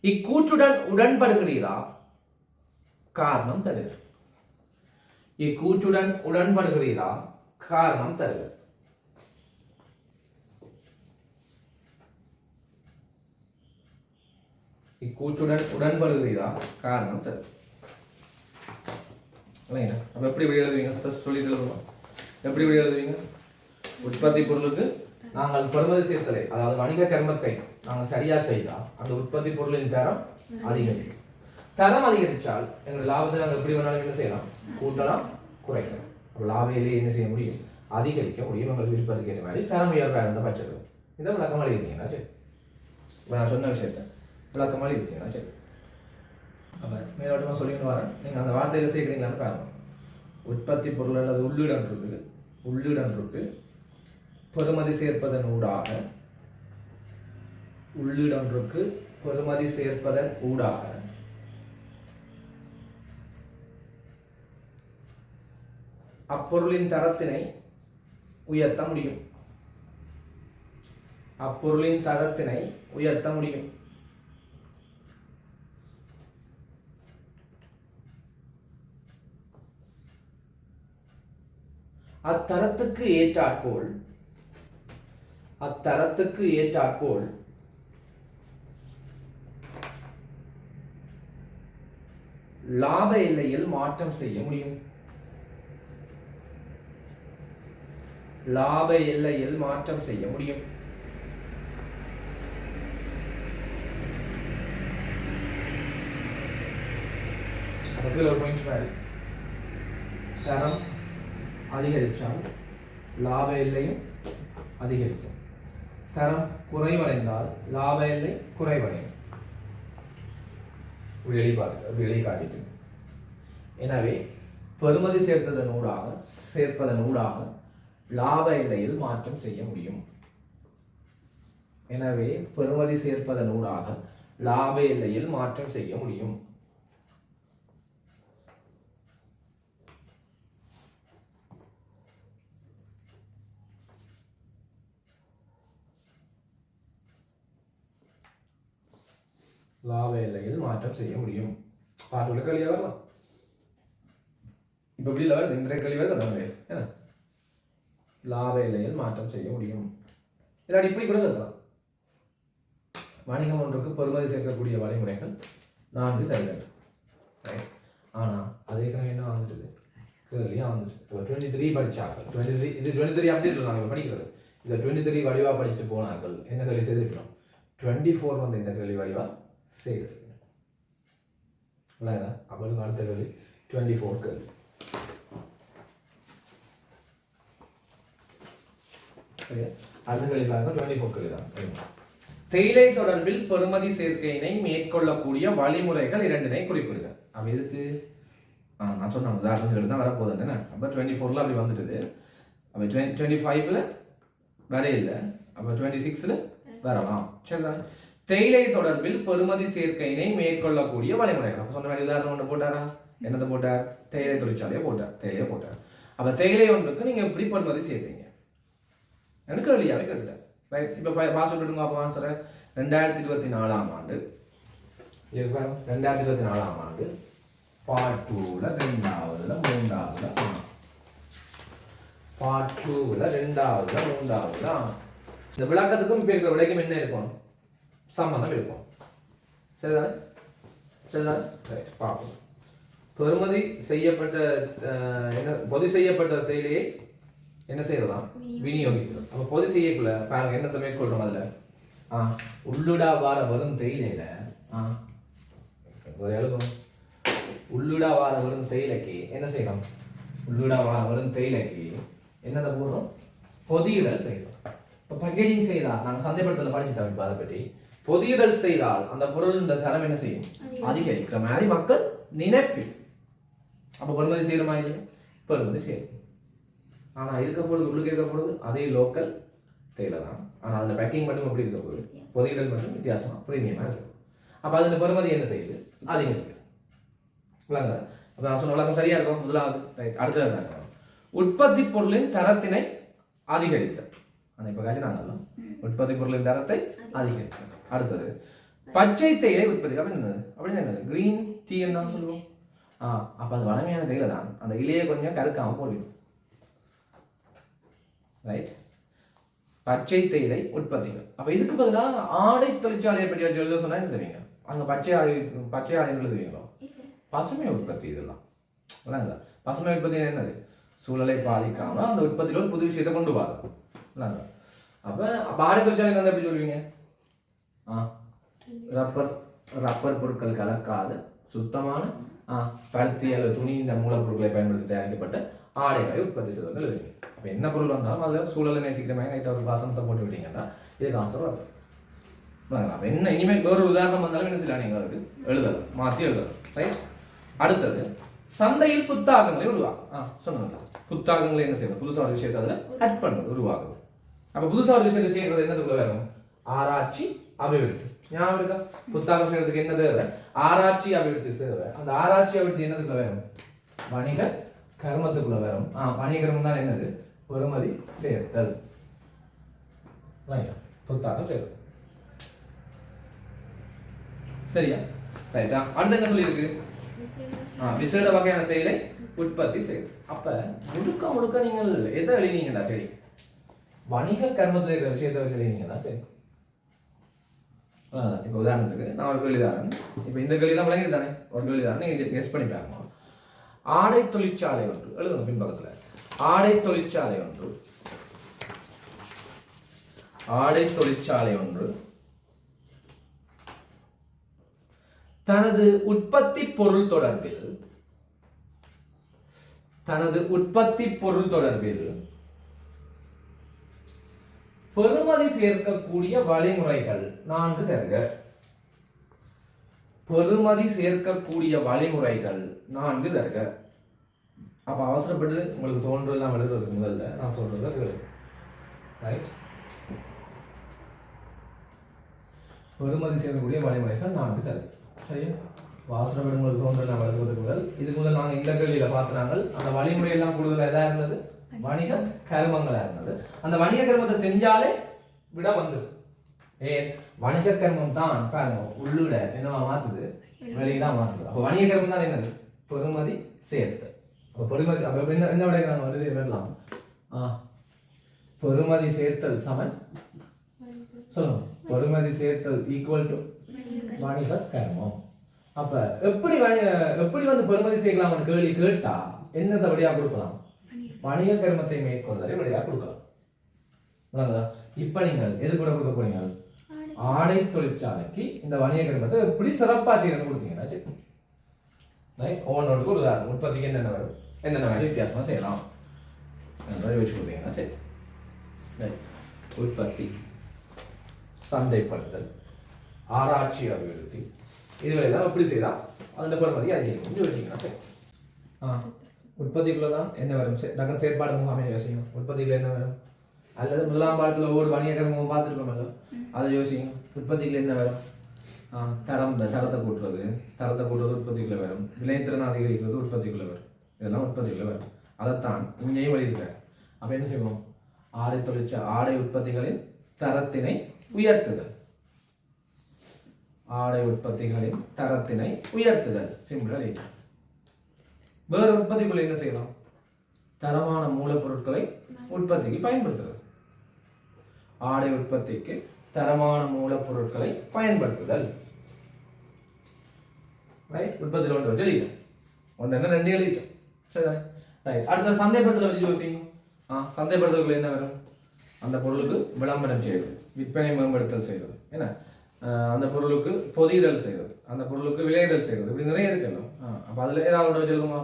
இக்கூற்றுடன் உடன்படுகிறீரா? காரணம் தருக. இக்கூற்றுடன் உடன்படுகிறீரா? காரணம் தருக. இக்கூற்றுடன் உடன்படுகிறீரா? காரணம் தருக. அப்ப எப்படி இப்படி எழுதுவீங்க? சொல்லி எழுதுவோம். எப்படி இப்படி எழுதுவீங்க? உற்பத்தி பொருளுக்கு நாங்கள் பெறுமதி சேர்த்தலை, அதாவது வணிக கர்மத்தை நாங்கள் சரியா செய்தால் அந்த உற்பத்தி பொருளின் தரம் அதிகரிக்கும். தரம் அதிகரித்தால் எங்கள் லாபத்தை நாங்கள் எப்படி வேணாலும் என்ன செய்யலாம்? கூட்டலாம், குறைக்கலாம். அப்போ லாப எல்லையை என்ன செய்ய முடியும்? அதிகரிக்க முடியும். எங்களுக்கு விருப்பத்துக்கு ஏற்ற மாதிரி தரம் உயர்வாக இருந்த பட்சத்தில் இதை விளக்கமாக இருக்கீங்கன்னா சரி. இப்போ நான் சொன்ன விஷயத்த விளக்கமாக இருக்கீங்கன்னா சரி. அப்போ மேலோட்டமாக சொல்லிட்டு வரேன். நீங்கள் அந்த வார்த்தையில் சேர்க்குறீங்களான்னு பாருங்க. உற்பத்தி பொருள் அல்லது உள்ளீடன் இருக்குது. உள்ளீடன் இருக்கு. பெறுமதி சேர்ப்பதன் ஊடாக உள்ளீடொன்றுக்கு பெறுமதி சேர்ப்பதன் ஊடாக அப்பொருளின் தரத்தினை உயர்த்த முடியும். அப்பொருளின் தரத்தினை உயர்த்த முடியும். அத்தரத்துக்கு ஏற்றாற்போல் லாப எல்லையில் மாற்றம் செய்ய முடியும். லாப எல்லையில் மாற்றம் செய்ய முடியும். ஒரு பாயிண்ட் மாதிரி தரம் அதிகரித்தால் லாப எல்லையும் அதிகரிக்கும். தரம் குறைவடைந்தால் லாப எல்லை குறைவடையும். வெளிக்காட்டிட்டு எனவே பெறுமதி சேர்ப்பதன் ஊடாக லாப எல்லையில் மாற்றம் செய்ய முடியும். எனவே பெறுமதி சேர்ப்பதன் ஊடாக லாப எல்லையில் மாற்றம் செய்ய முடியும். லாப எல்லையில் மாற்றம் செய்ய முடியும். பாட்டுள்ள கேள்வியா வரலாம். இப்ப எப்படி வருது இந்த கேள்வி வருது என்ன? லாப எல்லையில் மாற்றம் செய்ய முடியும். இல்லாட்டி இப்படி கூட இருக்கலாம். வணிகம் ஒன்றுக்கு பெறுமதி சேர்க்கக்கூடிய வழிமுறைகள் 4 சரிகள். ஆனா அதே என்ன வந்துடுது கேள்வியா வந்துடுது. 23 படிச்சாங்க. 23 அப்டேட் நாங்கள் படிக்கிறது. இதை 23 வடிவா படிச்சுட்டு போனார்கள். என்ன கேள்வி செய்திருக்கணும்? 24 வந்து இந்த கேள்வி வடிவா செய்திருக்கணும். அப்போ அடுத்த கேள்வி 24 கேள்வி. அடுத்த கேள்வி பாருங்க 24 கேள்வி தான். தேயிலை தொடர்பில் பெறுமதி சேர்க்கையினை மேற்கொள்ளக்கூடிய வழிமுறைகள் 2 குறிப்பிடுங்க. அப்ப இதுக்கு நான் சொன்ன உதாரணங்கள் தான் வரப்போகுது. அப்போ 24ல அப்படி வந்துட்டுது. அப்போ 25ல வர இல்லை. அப்போ 26ல வரலாம். சரிதான். தேயிலை தொடர்பில் பெறுமதி சேர்க்கையினை மேற்கொள்ளக்கூடிய வழிமுறைகள். அப்போ சொன்ன மாதிரி உதாரணம் ஒன்று போட்டாரா? என்னத்தை போட்டார்? தேயிலை தொழிற்சாலையை போட்டார். அப்போ தேயிலை ஒன்றுக்கு நீங்கள் எப்படி பெறுமதி சேர்ப்பீங்க? எனக்கு கேள்வியாவே கேட்டுட்டேன். ரைட். இப்போ பாஸ் விட்டுடுங்க. அப்போ ஆன்சரை 2024ஆம் ஆண்டு 2024ஆம் ஆண்டு பார்ட் 2ல 2ஆவதுல 3ஆவதுல பார்ட் 2ல 2ஆவதுல 3ஆவதுல இந்த விளக்கத்துக்கும் இப்போ இருக்கிற விடைக்கும் என்ன இருக்கும்? சம்பந்தம் இருக்கும். சரிதான். பார்ப்போம். பெறுமதி செய்யப்பட்ட பொதி செய்யப்பட்ட தேயிலையை என்ன செய்யறதாம்? விநியோகிக்கிறோம். அப்போ பொதி செய்யக்குள்ள பாருங்க என்னத்தை மேற்கொள்றோம். அதுல உள்ளுடா வார வரும் தேயிலையில உள்ளுடா வார வரும் தேயிலைக்கு என்ன செய்யறோம்? உள்ளுடா வார வரும் தேயிலைக்கு என்னதை போடுறோம்? பொதியிடல் செய்யறோம். இப்போ பேக்கேஜிங் செய்தால் நாங்கள் சந்தைப்படுத்தல படிச்சுட்டோம். இப்போ அதை பற்றி பொதியிடல் செய்தால் அந்த பொருளின் தரம் என்ன செய்யும்? அதிகரிக்கிற மாதிரி மக்கள் நினைப்பி. அப்போ பெறுமதி செய்யறமா இல்லையா? பெறுமதி செய்யும். ஆனால் இருக்க போகிறது உள்ளுக்கு இருக்க போகிறது அதே லோக்கல் தேயிலை தான். ஆனால் அந்த பேக்கிங் மட்டும் எப்படி இருக்க போகுது? பொதியிடல் மட்டும் வித்தியாசமாக ப்ரீமியமாக இருக்கும். அப்போ அதில் பெறுமதி என்ன செய்யுது? அதிகரிக்குது. விளங்க. அப்போ நான் சொன்ன விளக்கம் சரியா இருக்கும். முதலாவது. ரைட். அடுத்தது உற்பத்தி பொருளின் தரத்தினை அதிகரித்தல். அந்த இப்போ காட்சி நாங்கள் உற்பத்தி பொருளின் தரத்தை அதிகரித்தல். அடுத்தது பச்சை தேயிலை உற்பத்தி. அப்படின்னு என்னது? கிரீன் டீன்னு தான் சொல்லுவோம். அப்போ அது வளமையான தேயிலை தான். அந்த இலையை கொஞ்சம் கருக்காமல் போடுவோம். ரைட். பச்சை தேயிலை உற்பத்திகள். அப்போ இதுக்கு பதிலாக ஆடை தொழிற்சாலையை பற்றி வச்சு எழுத சொன்னா என்ன தெரியுங்க? அங்கே பச்சை ஆடை எழுதுவீங்களோ? பசுமை உற்பத்தி. இதெல்லாம் இல்லைங்களா? பசுமை உற்பத்தி என்னது? சூழலை பாதிக்காம அந்த உற்பத்தியில் ஒரு புது விஷயத்தை கொண்டு வராது. இல்லைங்களா? அப்போ ஆடை தொழிற்சாலை வந்து எப்படி சொல்லுவீங்க? ரப்பர் பொருட்கள் கலக்காத சுத்தமான பருத்தி அல்லது துணி இந்த மூலப்பொருட்களை பயன்படுத்தி தயாரிக்கப்பட்ட ஆடைகளை உற்பத்தி செய்வது எழுதுவீங்க. அப்போ என்ன பொருள் வந்தாலும் அதில் சூழலை நேசிக்கிறமே ஒரு வாசனத்தை போட்டு விட்டீங்கன்னா இதுக்கு ஆன்சர் வரும். அப்போ என்ன இனிமேல் வேறு உதாரணம் வந்தாலும் என்ன செய்யலாம்? நீங்கள் அதுக்கு எழுதலாம், மாற்றி எழுதலாம். ரைட். அடுத்தது சந்தையில் புத்தாக்கங்களை சொன்னாங்க. புத்தாக்கங்களை என்ன செய்யணும்? புதுசாக ஒரு விஷயத்தை அதில் அட் பண்ணுறது, உருவாக்குது. அப்போ புதுசாக ஒரு விஷயத்தை செய்யறது என்னதுக்குள்ள வேணும்? ஆராய்ச்சி அபிவிருத்தி. ஞாபகம் இருக்கா? புத்தாக்கம் செய்யறதுக்கு என்ன தேவை? ஆராய்ச்சி அபிவிருத்தி தேவை. அந்த ஆராய்ச்சி அபிவிருத்தி என்னதுக்குள்ள வேணும்? வணிக கர்மத்துக்குள்ள வரும். வணிக கர்மம் தான் என்னது? பெறுமதி சேர்த்தல். புத்தாக்கம் செய்யறது. சரியா? ரைட்டா? அடுத்து என்ன சொல்லியிருக்கு? விசேட வகையான தேயிலை உற்பத்தி செய்யுது. அப்ப முழுக்க நீங்கள் எதை எழுதினீங்களா? சரி, வணிக கர்மத்தில் இருக்கிற விஷயத்தை வச்சு எழுதினீங்களா? சரி. இப்போ உதாரணத்துக்கு நான் ஒரு கேள்வி தாரேன். இப்போ இந்த கேள்வி தான் விளங்கிது தானே, ஒரு கேள்வி தானே, நீங்கள் கெஸ் பண்ணி பார்க்கணும். ஆடை தொழிற்சாலை ஒன்று எழுதுங்க பின்பக்கத்தில். ஆடை தொழிற்சாலை ஒன்று, ஆடை தொழிற்சாலை ஒன்று தனது உற்பத்தி பொருள் தொடர்பில், தனது உற்பத்தி பொருள் தொடர்பில் பெறுமதி சேர்க்கக்கூடிய வழிமுறைகள் 4 தருக. பெறுமதி சேர்க்கக்கூடிய வழிமுறைகள் 4 தருக. அப்ப அவசரப்பட்டு உங்களுக்கு தோன்றெல்லாம் எழுதுறதுக்கு முதல்ல நான் சொல்றது ரைட். பெறுமதி சேர்க்கக்கூடிய வழிமுறைகள் 4 தருக. சரியா? அவசரப்பட்டு உங்களுக்கு தோன்றெல்லாம் எழுதுறதுக்கு முதல் இதுக்கு முதல் நாங்கள் இந்த கேள்வியில பார்த்துனாங்க. அந்த வழிமுறை எல்லாம் கூடுதலாக எதா இருந்தது, வணிக கர்மங்களா இருந்தது. அந்த வணிக கர்மத்தை செஞ்சாலே விட வந்துடும். ஏன் வணிக கர்மம் தான் பாருங்க உள்ளுட என்னவா மாத்துது, வெளியிதான் மாத்துது. அப்போ வணிக கர்மம் தான் என்னது, பெறுமதி சேர்த்து. அப்போ பெறுமதி அப்போ என்ன விட நாங்கள் வருது வரலாம். பெறுமதி சேர்த்தல் சமன் சொல்லுங்க, பெறுமதி சேர்த்தல் ஈக்குவல் டு வணிக கர்மம். அப்ப எப்படி எப்படி வந்து பெறுமதி சேர்க்கலாம்னு கேள்வி கேட்டா என்னத்தை வழியா கொடுக்கலாம், வணிக கர்மத்தை மேற்கொள்வதை வழியா கொடுக்கலாம். இப்ப நீங்கள் எது கூட கொடுக்க போறீங்க, ஆடை தொழிற்சாலைக்கு இந்த வணிக கர்மத்தை எப்படி சிறப்பா செய்யணும் கொடுத்தீங்கன்னா சரி. ஒவ்வொன்றோடு ஒரு உதாரணம், உற்பத்திக்கு என்னென்ன வரும், என்னென்ன வேலை வித்தியாசமா செய்யலாம் வச்சு கொடுத்தீங்கன்னா சரி. உற்பத்தி, சந்தைப்படுத்தல், ஆராய்ச்சி அபிவிருத்தி, இதுவெல்லாம் எப்படி செய்யலாம் அந்த பெறுமதி அதிகம் யோசிக்கலாம் சரி. உற்பத்திக்குள்ள தான் என்ன வரும், டக்குனு செயற்பாடு முகாமை யோசிக்கணும். உற்பத்திக்குள்ள என்ன வரும், அல்லது முதலாம் பாடத்தில் ஒவ்வொரு வணிக கர்மம் பார்த்துருக்கோமല്ലോ அதை யோசிக்கணும். உற்பத்திக்குள்ள என்ன வரும், தரத்தை கூட்டுறது, தரத்தை கூட்டுறது உற்பத்திக்குள்ள வரும். விளைத்திறன் அதிகரிக்கிறது உற்பத்திக்குள்ள வரும். இதெல்லாம் உற்பத்திக்குள்ள வரும். அதைத்தான் இங்கேயும் எழுதியிருக்காரு. அப்போ என்ன செய்வோம், ஆடை உற்பத்திகளின் தரத்தினை உயர்த்துதல், ஆடை உற்பத்திகளின் தரத்தினை உயர்த்துதல் சிம்பிளா எழுதிட்டோம். வேறு உற்பத்திக்குள்ள என்ன செய்யலாம், தரமான மூலப்பொருட்களை உற்பத்திக்கு பயன்படுத்துறது. ஆடை உற்பத்திக்கு தரமான மூலப்பொருட்களை பயன்படுத்துதல். உற்பத்தியில் ஒன்று வச்சு எழுதிட்டோம், ஒன்று என்ன 2 எழுதிட்டோம் சரிதானே. ரைட். அடுத்த சந்தைப்படுத்தலை வச்சு யோசிங்க. சந்தைப்படுத்தலுக்குள்ள என்ன வரும், அந்த பொருளுக்கு விளம்பரம் செய்வது, விற்பனை மேம்படுத்தல் செய்வது, என்ன அந்த பொருளுக்கு பொதியிடல் செய்வது, அந்த பொருளுக்கு விலையிடல் செய்வது, இப்படி நிறைய இருக்குல்ல. அப்போ அதில் ஏதாவது வச்சுருக்கோமா,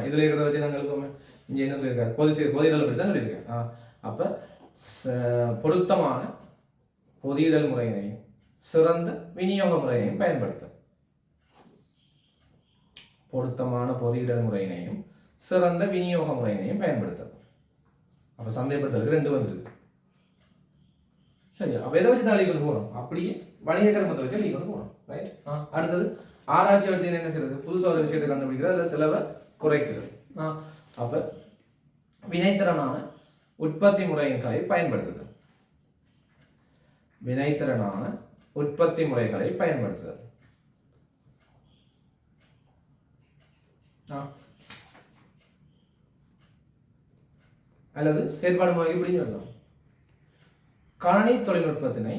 இதில் இருக்கிறத வச்சு நாங்கள் எழுதுவோமே. இங்கே என்ன சொல்லியிருக்காரு, பொதியிடல் பற்றி தான் சொல்லியிருக்கேன். அப்போ பொருத்தமான பொதியிடல் முறையினையும் சிறந்த விநியோக முறையையும் பயன்படுத்த, பொருத்தமான பொதியிடல் முறையினையும் சிறந்த விநியோக முறையினையும் பயன்படுத்த. அப்போ சந்தைப்படுத்தலுக்கு 2 வந்துருக்கு சரியா. அப்போ எதை வச்சு தான் கொண்டு போகிறோம், அப்படியே வணிக கர்மத்தை வச்சு கொண்டு போகிறோம் ரைட். அடுத்தது ஆராய்ச்சி வச்சு என்ன செய்யறது, புதுசாக ஒரு விஷயத்தை கண்டுபிடிக்கிறது, அதில் செலவை குறைக்கிறது. அப்போ வினைத்திறனான உற்பத்தி முறைகளை பயன்படுத்துதல், வினைத்திறனான உற்பத்தி முறைகளை பயன்படுத்துதல். அல்லது செயற்பாடு முறை இப்படி சொல்லலாம், கணனி தொழில்நுட்பத்தினை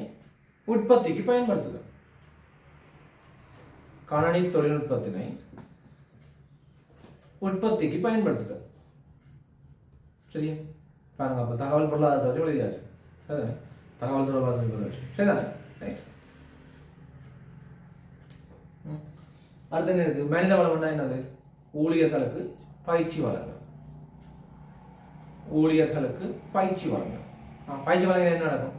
உற்பத்திக்கு பயன்படுத்துதல், கணனி தொழில்நுட்பத்தினை உற்பத்திக்கு பயன்படுத்துதல் சரியா. பாருங்க, அப்போ தகவல் பொருளாதாரத்தை வச்சு எழுதியாச்சு சரிதானே, தகவல் தொடர்பாக வச்சு சரிதானே. அடுத்து என்ன இருக்கு, மனித வளம்னா என்னது, ஊழியர்களுக்கு பயிற்சி வழங்கல், ஊழியர்களுக்கு பயிற்சி வழங்கல். பயிற்சி வழங்கினா என்ன நடக்கும்,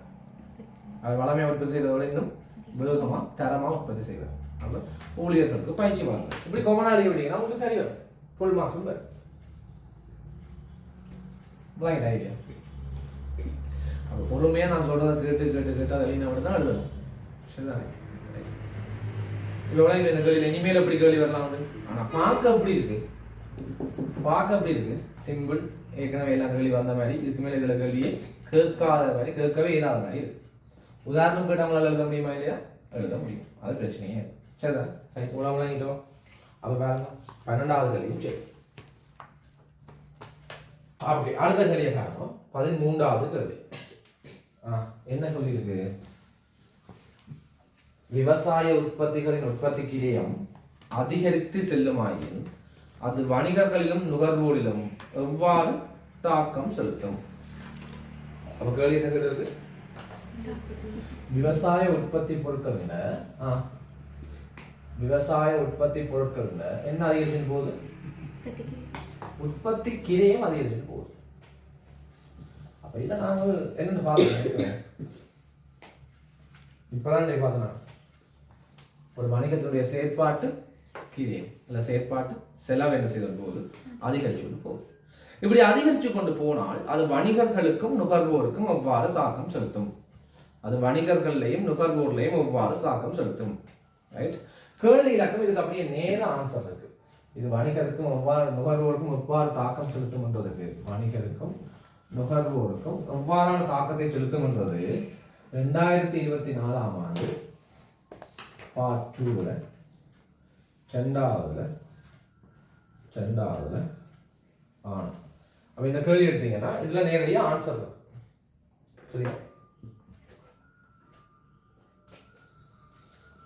அது வளமையை உற்பத்தி செய்வதோட இன்னும் வேகமாக தரமாக உற்பத்தி செய்வது. அப்போ ஊழியர்களுக்கு பயிற்சி வழங்கல். இப்படி கொமனா எழுதி விட்டீங்கன்னா உங்களுக்கு சரி வரும், ஃபுல் மார்க்ஸும் வரும். ஐடியா. அப்போ பொறுமையாக நான் சொல்கிறத கேட்டு கேட்டு கேட்டு அதை எழுதினா மட்டும் தான் எழுதணும் சரிதானே. இப்போ இந்த கேள்வியில் இனிமேல் எப்படி கேள்வி வரலாம் வந்து, ஆனால் பார்க்க அப்படி இருக்கு, பார்க்க அப்படி இருக்கு சிம்பிள். ஏற்கனவே எல்லா கேள்வி வந்த மாதிரி இதுக்கு மேலே இதில் கேள்வியை கேட்காத மாதிரி, கேட்கவே இல்லாத மாதிரி இருக்கு. உதாரணம் கேட்டாங்களால் எழுத முடியுமா இல்லையா, எழுத முடியும், அது பிரச்சனையே சரிதான். ரைட், உலகம் விளங்கிட்டோம். அப்போ பாருங்க 12வது கேள்வியும் சரி. அப்படி அடுத்த கேள்வியை காரணம் 13வது கேள்வி. என்ன சொல்லியிருக்கு, விவசாய உற்பத்திகளின் உற்பத்தி கிரயம் அதிகரித்து செல்லுமாயின் அது வணிகர்களிலும் நுகர்வோரிலும் எவ்வாறு தாக்கம் செலுத்தும்? அப்ப கேள்வி என்ன இருக்கு? விவசாய உற்பத்தி பொருட்கள் என்ன அதிகரிக்கும் போது உற்பத்தி கிரயம் அதிகரிக்கும் போது. அப்ப இதை நாங்கள் என்னென்னு பார்க்கணும். இப்பதான் பார்த்தோம் ஒரு வணிகத்தினுடைய செயற்பாட்டு கிரயம் இல்ல செயற்பாட்டு செலவு என்ன செய்த போது அதிகரிச்சு கொண்டு போகுது. இப்படி அதிகரிச்சு கொண்டு போனால் அது வணிகர்களுக்கும் நுகர்வோருக்கும் எவ்வாறு தாக்கம் செலுத்தும்? அது வணிகர்களையும் நுகர்வோர்லையும் எவ்வாறு தாக்கம் செலுத்தும்? ரைட். கேள்வி இலக்கம் இதுக்கு அப்படியே நேர ஆன்சர் இருக்கு. இது வணிகருக்கும் எவ்வாறு நுகர்வோருக்கும் எவ்வாறு தாக்கம் செலுத்தும் என்றதுக்கு வணிகருக்கும் நுகர்வோருக்கும் எவ்வாறான தாக்கத்தை செலுத்தும் என்றது 2024 ஆண்டு பார்ட் 2ல ரெண்டாவதுல ஆனா அப்ப இந்த கேள்வி எடுத்தீங்கன்னா இதுல நேரடியா ஆன்சர் தான். சரியா?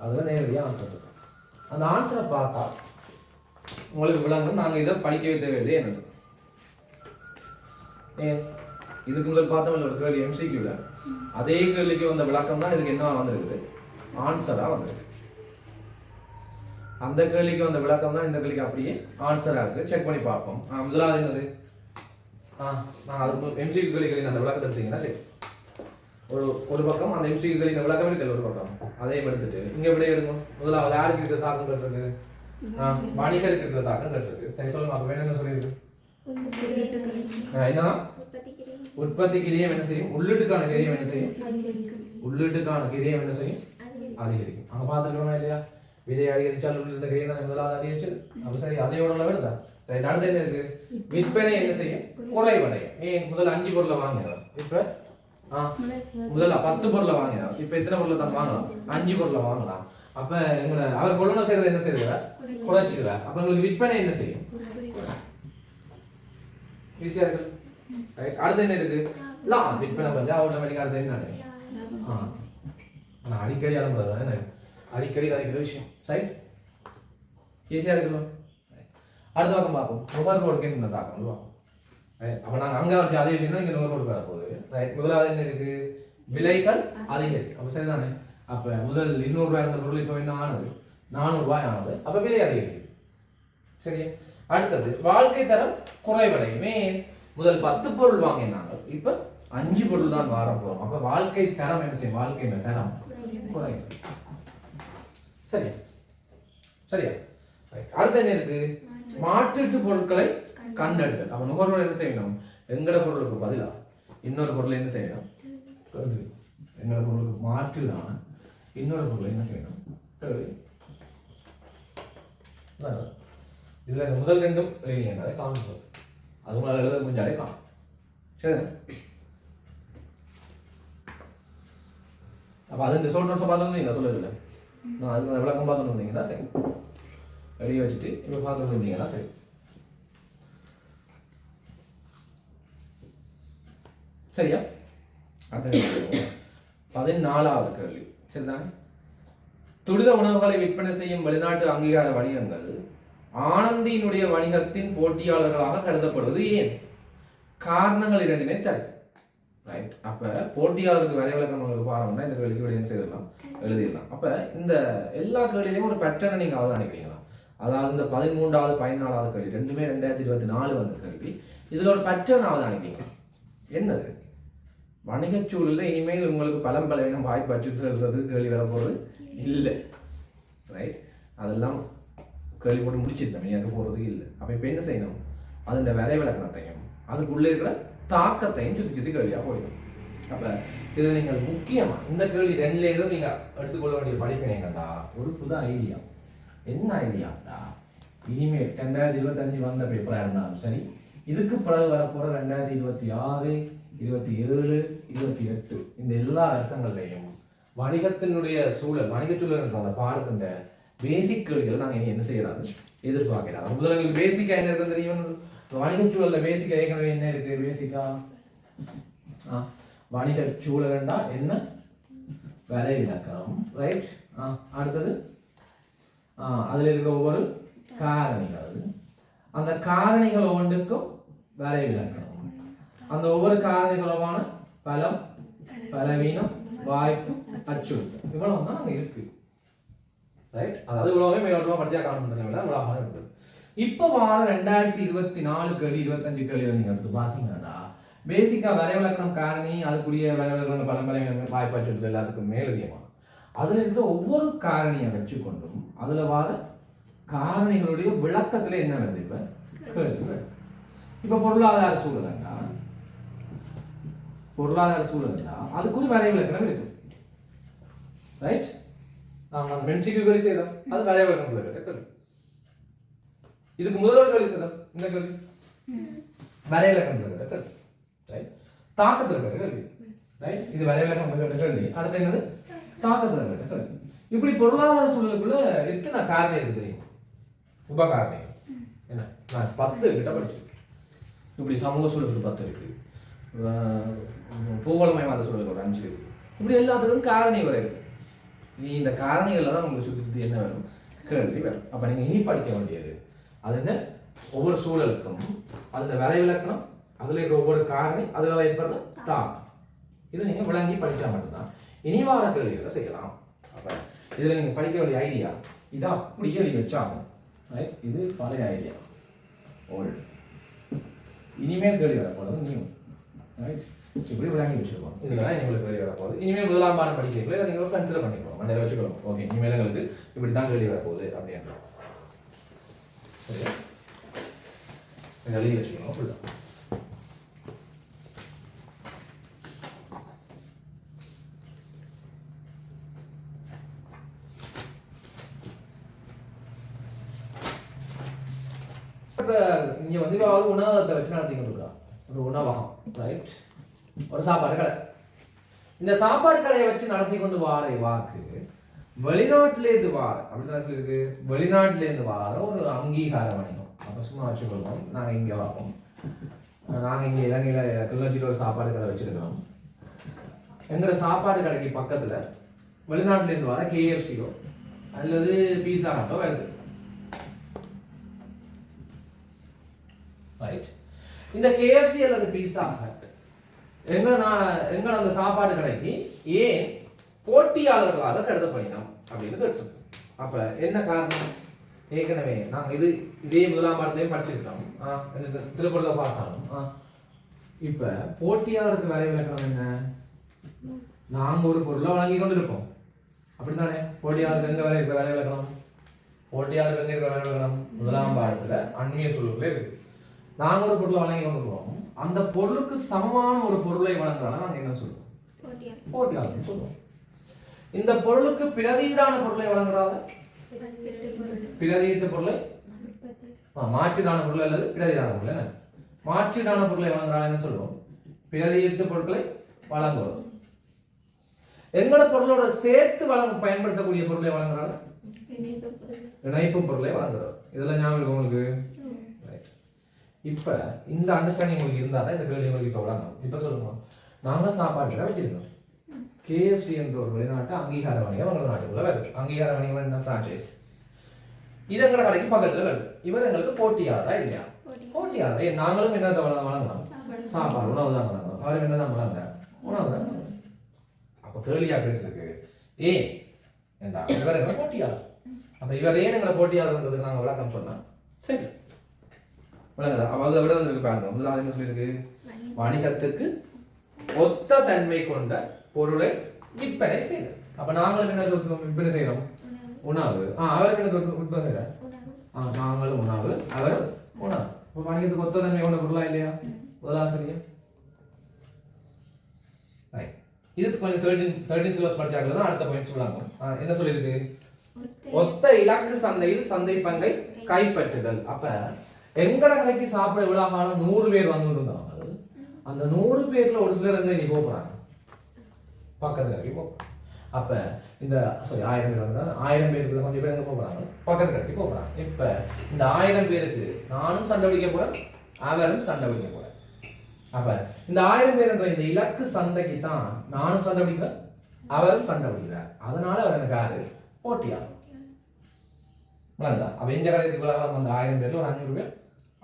அதுல நேரடியா ஆன்சர் இருக்கு. அந்த ஆன்சரை பார்த்தா உங்களுக்கு விளங்கும். நாங்க இதை படிக்கவே தேவையில்லை என்ன இதுக்கு உங்களுக்கு பார்த்தோம் ஒரு கேள்வி எம்சிக்யூல அதே கேள்விக்கு வந்த விளக்கம் தான் இதுக்கு என்ன வந்திருக்குது ஆன்சரா வந்திருக்கு. அந்த கேள்விக்கு வந்த விளக்கம் தான் இந்த கேள்விக்கு அப்படியே ஆன்சரா இருக்கு. செக் பண்ணி பார்ப்போம். முதலாவது என்னது? நான் அதுக்கு எம்சிக்யூ கேள்விகளின் அந்த விளக்கத்தை எடுத்தீங்கன்னா சரி ஒரு பக்கம் அந்த எம்சிக்யூ கேள்வி விளக்கம் இருக்கல ஒரு பக்கம் அதையும் எடுத்துட்டு இங்க எப்படி எடுக்கும்? முதலாவது யாருக்கு இருக்கிற தாக்கம் கட்டிருக்கு? வணிகருக்கு இருக்கிற தாக்கம் கட்டிருக்கு. சரி சொல்லுங்க. அப்ப என்ன சொல்லியிருக்கு? என்ன உற்பத்தி கிரியம் என்ன செய்யும்? உள்ளீட்டுக்கான கிரியம் என்ன செய்யும்? உள்ளீட்டுக்கான கிரியம் என்ன செய்யும்? அதிகரிக்கும். அங்க பார்த்துருக்கோமா இல்லையா? விதை அதிகரிச்சால் உள்ளிட்ட கிரியம் தான் முதலாவது அதிகரிச்சது. அப்ப சரி அதையோட விடுதா அடுத்த என்ன இருக்கு? விற்பனை என்ன செய்யும்? குறைவடையும். ஏன் முதல்ல 5 பொருளை வாங்கினார், இப்ப முதல்ல 10 பொருளை வாங்கினார், இப்ப எத்தனை பொருளை தான் வாங்கலாம்? 5 பொருளை வாங்கலாம். அப்ப எங்களை அவர் கொள்ளுநர் செய்யறது என்ன செய்யறார்? குறைச்சிக்கிறார். அப்ப உங்களுக்கு விற்பனை என்ன செய்யும்? ஈஸியா இருக்கு. அடுத்து என்ன இருக்கு? விற்பனை பண்ணி ஆட்டோமேட்டிக்கா அடுத்து என்ன? அடிக்கடி அனுப்புறது அடிக்கடி கதைக்கிற விஷயம். சரி ஈஸியா இருக்குல்ல. அடுத்த பக்கம் பார்ப்போம். நுகர்வோருக்கு என்ன தாக்கம் பார்ப்போம். அப்ப நாங்க அங்க வச்சு அதே விஷயம் இங்க நுகர்வோருக்கு வர போகுது. முதலாவது என்ன இருக்கு? விலைகள் அதிகரிக்கும். அப்ப சரிதானே? அப்ப முதல் 200 ரூபாய் இருந்த பொருள் இப்ப என்ன ஆனது? 400 ரூபாய் ஆனது. அப்ப விலை அதிகரிக்கும். சரியா? அடுத்தது வாழ்க்கை தரம் குறைவடையுமே. முதல் 10 பொருள் வாங்கினாங்க, இப்ப 5 பொருள் தான் வார போறோம். அப்ப வாழ்க்கை தரம் என்ன செய்யும்? வாழ்க்கை தரம் குறையும். சரியா? சரியா? அடுத்த என்ன இருக்கு? மாற்றீட்டு பொருட்களை கண்டெடுத்தல். அப்ப நுகர்வோர் என்ன செய்யணும்? எங்கட பொருளுக்கு பதிலா இன்னொரு பொருளை என்ன செய்யணும்? எங்கட பொருளுக்கு மாற்றுதான இன்னொரு பொருளை என்ன செய்யணும்? இதுல முதல் ரெண்டும் எழுதியதை காமிப்போம். அது மாதிரி எழுத முடிஞ்சாலே காணும். சரி. அப்ப அது இந்த சோட் நோட்ஸை பார்த்துட்டு நீங்க சொல்லல, நான் அதுக்கு விளக்கம் பார்த்துட்டு இருந்தீங்கன்னா சரி, எழுதி வச்சுட்டு இப்ப பார்த்துட்டு இருந்தீங்கன்னா சரி. சரியா? அடுத்த 14வது கேள்வி. சரிதானே? துரித உணவுகளை விற்பனை செய்யும் வெளிநாட்டு அங்கீகார வணிகங்கள் ஆனந்தியினுடைய வணிகத்தின் போட்டியாளர்களாக கருதப்படுவது ஏன்? காரணங்கள் இரண்டுமே தரும். ரைட். அப்ப போட்டியாளருக்கு வேலை விளக்கம் பாருங்கன்னா இந்த கேள்விக்கு என்ன செய்யலாம்? எழுதிடலாம். அப்ப இந்த எல்லா கேள்வியிலையும் ஒரு பேட்டர்னை நீங்க அவதானிக்கிறீங்களா? அதாவது இந்த 13வது 14வது கேள்வி ரெண்டுமே 2024 வந்த கேள்வி. இதுல ஒரு பேட்டர்ன் அவதானிக்கிறீங்க. என்னது? வணிக சூழல்ல இனிமேல் உங்களுக்கு பலம் பலவீனம் வாய்ப்பு அச்சுறுத்தல் கேள்வி வரப்போறது இல்லை. ரைட். அதெல்லாம் கேள்வி போட்டு முடிச்சிருந்தோம், எனக்கு போறதுக்கு இல்லை. அப்ப இப்ப என்ன செய்யணும்? அது இந்த வேலை விளக்கணத்தையும் அதுக்குள்ள இருக்கிற தாக்கத்தையும் சுத்தி சுத்தி கேள்வியா போயிடும். அப்ப இதுல நீங்கள் முக்கியமா இந்த கேள்வி 2ல இருந்து நீங்க எடுத்துக்கொள்ள வேண்டிய படிப்பினைங்கடா ஒரு புது ஐடியா. என்ன ஐடியாடா? இனிமேல் 2025 வந்த பேப்பரா இருந்தாலும் சரி, இதுக்கு பிறகு வரப்போற 2026, 27, 28 இந்த எல்லா வருஷங்கள்லையும் வணிகத்தினுடைய சூழல், வணிக சூழல் என்ற அந்த பாடத்தின் பேசிக் கேள்விகள் நாங்கள் இனி என்ன செய்யறாங்க எதிர்பார்க்கிறாங்க. முதல்ல பேசிக்கா என்ன இருக்கு தெரியும்? வணிக சூழல்ல பேசிக்கா ஏற்கனவே என்ன இருக்கு? பேசிக்கா வணிக சூழல்டா என்ன? வேலை விளக்கம். ரைட். அடுத்தது அதில் இருக்கிற ஒவ்வொரு காரணிகள், அந்த காரணிகள் ஒவ்வொன்றுக்கும் வரைவு இலக்கணம், அந்த ஒவ்வொரு காரணிகளுமான பலம், பலவீனம், வாய்ப்பு, அச்சுறுத்தல், இவ்வளவு தான் அங்கே இருக்கு. ரைட், அதாவது இவ்வளவுமே மேலோட்டமாக படிச்சா காரணம் இவ்வளவு இருக்குது. இப்போ வார 2024 கேள்வி 25 கேள்வி நீங்க எடுத்து பார்த்தீங்கன்னா பேசிக்கா வரைவிலக்கணம் காரணி, அதுக்குரிய வரைவிலக்கணம் பலம், பலவீனம், வாய்ப்பு, அச்சுறுத்தல் எல்லாத்துக்கும் மேலதிகமா அதுல இருக்கிற ஒவ்வொரு காரணியை வச்சுக்கொண்டும் அதுல வார காரணிகளுடைய விளக்கத்துல என்ன வருது இப்ப கேள்வி. இப்ப பொருளாதார சூழலா அதுக்குரிய வரைவிலக்கணம் இருக்கு. ரைட், நாம மென்சிக்கு கேள்வி செய்தோம், அது வரைவிலக்கணத்துல இருக்க கேள்வி. இதுக்கு முதல் கேள்வி செய்தோம், இந்த கேள்வி வரைவிலக்கணத்துல இருக்க கேள்வி. ரைட், தாக்கத்துல இருக்க கேள்வி. ரைட், இது வரைவிலக்கணம் கேள்வி. அடுத்து என்னது தாக்கத்துல இருக்க கேள்வி. இப்படி பொருளாதார சூழலுக்குள்ள எத்தனை காரணம் இருக்கு தெரியும்? உபகாரணிகள் என்ன, நான் 10 கிட்ட படிச்சிருக்கேன். இப்படி சமூக சூழலுக்கு 10 இருக்கு, பூகோளமயவாத சூழலுக்கு ஒரு 5 இருக்கு. இப்படி எல்லாத்துக்கும் காரணி வரை இருக்கு. நீ இந்த காரணிகள்ல தான் உங்களுக்கு சுற்றி சுற்றி என்ன வரும் கேள்வி வரும். அப்ப நீங்க இனி படிக்க வேண்டியது அதுன்னு ஒவ்வொரு சூழலுக்கும் அதுல வரைவிலக்கணம், அதுல இருக்கிற ஒவ்வொரு காரணி, அதுல ஏற்படுற தாக்கம், இது நீங்க விளங்கி படிச்சா மட்டும்தான் இனி வார கேள்விகளை செய்யலாம். அப்ப இதுல நீங்க படிக்க வேண்டிய ஐடியா இதை அப்படியே எழுதி வச்சாகும். ரைட், இது பழைய ஐடியா, ஓல்டு. இனிமேல் கேள்வி வரப்போறது நியூ. ரைட், இப்படி விளங்கி வச்சுருக்கோம். இதுதான் எங்களுக்கு கேள்வி வரப்போகுது. இனிமேல் முதலாம் பாடம் படிக்கிறீங்களோ இதை நீங்கள் கன்சிடர் பண்ணிக்கணும், மண்டையில் வச்சுக்கணும். ஓகே, இனிமேல் எங்களுக்கு இப்படி தான் கேள்வி வரப்போகுது அப்படின்ற சரியா எழுதி வச்சுக்கணும். அப்படிதான் இங்க வந்து உணவகத்தை வச்சு நடத்திக்கிட்டு இருக்கா, ஒரு உணவகம். ரைட், ஒரு சாப்பாடு கடை. இந்த சாப்பாடு கடையை வச்சு நடத்தி கொண்டு வார வாக்கு வெளிநாட்டிலேருந்து வார, அப்படிதான் சொல்லியிருக்கு, வெளிநாட்டிலேருந்து வார ஒரு அங்கீகார வணிகம். அப்போ சும்மா வச்சுக்கொள்வோம், நாங்கள் இங்கே பார்ப்போம், நாங்கள் இங்கே இலங்கையில் கிளிநொச்சியில் ஒரு சாப்பாடு கடை வச்சிருக்கிறோம். எங்களோட சாப்பாடு கடைக்கு பக்கத்தில் வெளிநாட்டிலேருந்து வர KFCயோ அல்லது பீஸா ஹட்டோ வருது. ரைட், இந்த KFC அல்லது பீஸா ஹட் எங்க அந்த சாப்பாடு கடைக்கு ஏன் போட்டியாளர்களாக கருதப்படினோம் அப்படின்னு கேட்டோம். அப்ப என்ன காரணம்? ஏற்கனவே நாங்க இதே முதலாம் பாடத்தையும் படிச்சிருக்கோம், திருக்குறளை பார்த்தாலும். இப்ப போட்டியாளருக்கு வரைவிலக்கணம் என்ன? நாங்க ஒரு பொருளை வழங்கி கொண்டு இருப்போம், அப்படித்தானே? போட்டியாளருக்கு எங்க வரைவிலக்கணம்? போட்டியாளருக்கு எங்க இருக்கிற வரைவிலக்கணம் முதலாம் பாடத்துல அந்நிய சூழல்ல இருக்கு. நாங்க ஒரு பொருளை வழங்கி கொண்டு போவோம், அந்த பொருளுக்கு சமமான ஒரு பொருளை வழங்குறாங்க, நாங்க என்ன சொல்லுவோம்? போட்டியாளர் சொல்லுவோம். இந்த பொருளுக்கு பிரதியீடான பொருளை வழங்குறாங்க, பிரதியீட்டு பொருளை, மாற்றீடான பொருள் அல்லது பிரதியீடான பொருள். என்ன மாற்றீடான பொருளை வழங்குறாங்கன்னு சொல்லுவோம், பிரதியீட்டு பொருட்களை வழங்குவோம். எங்களோட பொருளோட சேர்த்து பயன்படுத்தக்கூடிய பொருளை வழங்குறாங்க, இணைப்பு பொருளை வழங்குறோம். இதெல்லாம் ஞாபகம் இருக்கும் உங்களுக்கு. இப்ப இந்த அண்டர்ஸ்டாண்டிங் உங்களுக்கு இருந்தா தான் இந்த கேள்வி உங்களுக்கு இப்ப விளங்கும். இப்ப சொல்லுங்க, நாங்க சாப்பாடு கடை வச்சிருக்கோம், KFC என்ற ஒரு வெளிநாட்டு அங்கீகார வணிகம் எங்க நாட்டுக்குள்ள வருது. அங்கீகார வணிகம் என்ன? பிரான்சைஸ். இது எங்களோட கடைக்கு பக்கத்துல வருது. இவர் எங்களுக்கு போட்டியாளரா இல்லையா? போட்டியாளர். நாங்களும் என்ன வழங்கலாம்? சாப்பாடு, உணவு தான் வழங்கலாம். அவரும் என்னதான் வழங்குற? உணவு தான். அப்ப கேள்வியா கேட்டுருக்கு, ஏன் இவர் எங்களை போட்டியாளர். அப்ப இவர் ஏன் எங்களை போட்டியாளர்ன்றதுக்கு நாங்க விளக்கம் சொன்னா சரி அதாவது விட பாருங்க. முதலாவது என்ன சொல்லியிருக்கு? வணிகத்துக்கு ஒத்த தன்மை கொண்ட பொருளை விற்பனை செய்யுது. அப்ப நாங்களும் என்ன விற்பனை செய்யறோம்? உணவு. அவருக்கு என்ன விற்பனை செய்யற? நாங்களும் உணவு, அவரும் உணவு. இப்ப வணிகத்துக்கு ஒத்த தன்மை கொண்ட பொருளா இல்லையா? முதலாசிரியர் இது கொஞ்சம் 13 சிலபஸ் படிச்சாக்கள் தான் அடுத்த பாயிண்ட் சொல்லுவாங்க. என்ன சொல்லியிருக்கு? ஒத்த இலக்கு சந்தையில் சந்தை பங்கை கைப்பற்றுதல். அப்ப எங்கட கடைக்கு சாப்பிட இவ்வளவு காலம் 100 பேர் வந்து இருந்தாங்க. அந்த 100 பேர்ல ஒரு சிலர் வந்து இனி போறாங்க பக்கத்து கடைக்கு போறாங்க. அப்ப இந்த 1000 பேர் வந்தா 1000 பேருக்கு கொஞ்சம் பேர் எங்க போறாங்க? பக்கத்து கடைக்கு போறாங்க. இப்ப இந்த 1000 பேருக்கு நானும் சண்டை பிடிக்க போறேன், அவரும் சண்டை பிடிக்க போறேன். அப்ப இந்த 1000 பேர் என்ற இந்த இலக்கு சந்தைக்கு தான் நானும் சண்டை பிடிக்கிறேன், அவரும் சண்டை பிடிக்கிறார். அதனால அவர் எனக்கு யாரு? போட்டியாளர். அப்ப இந்த கடைக்கு அந்த 1000 பேர்ல ஒரு 500 பேர்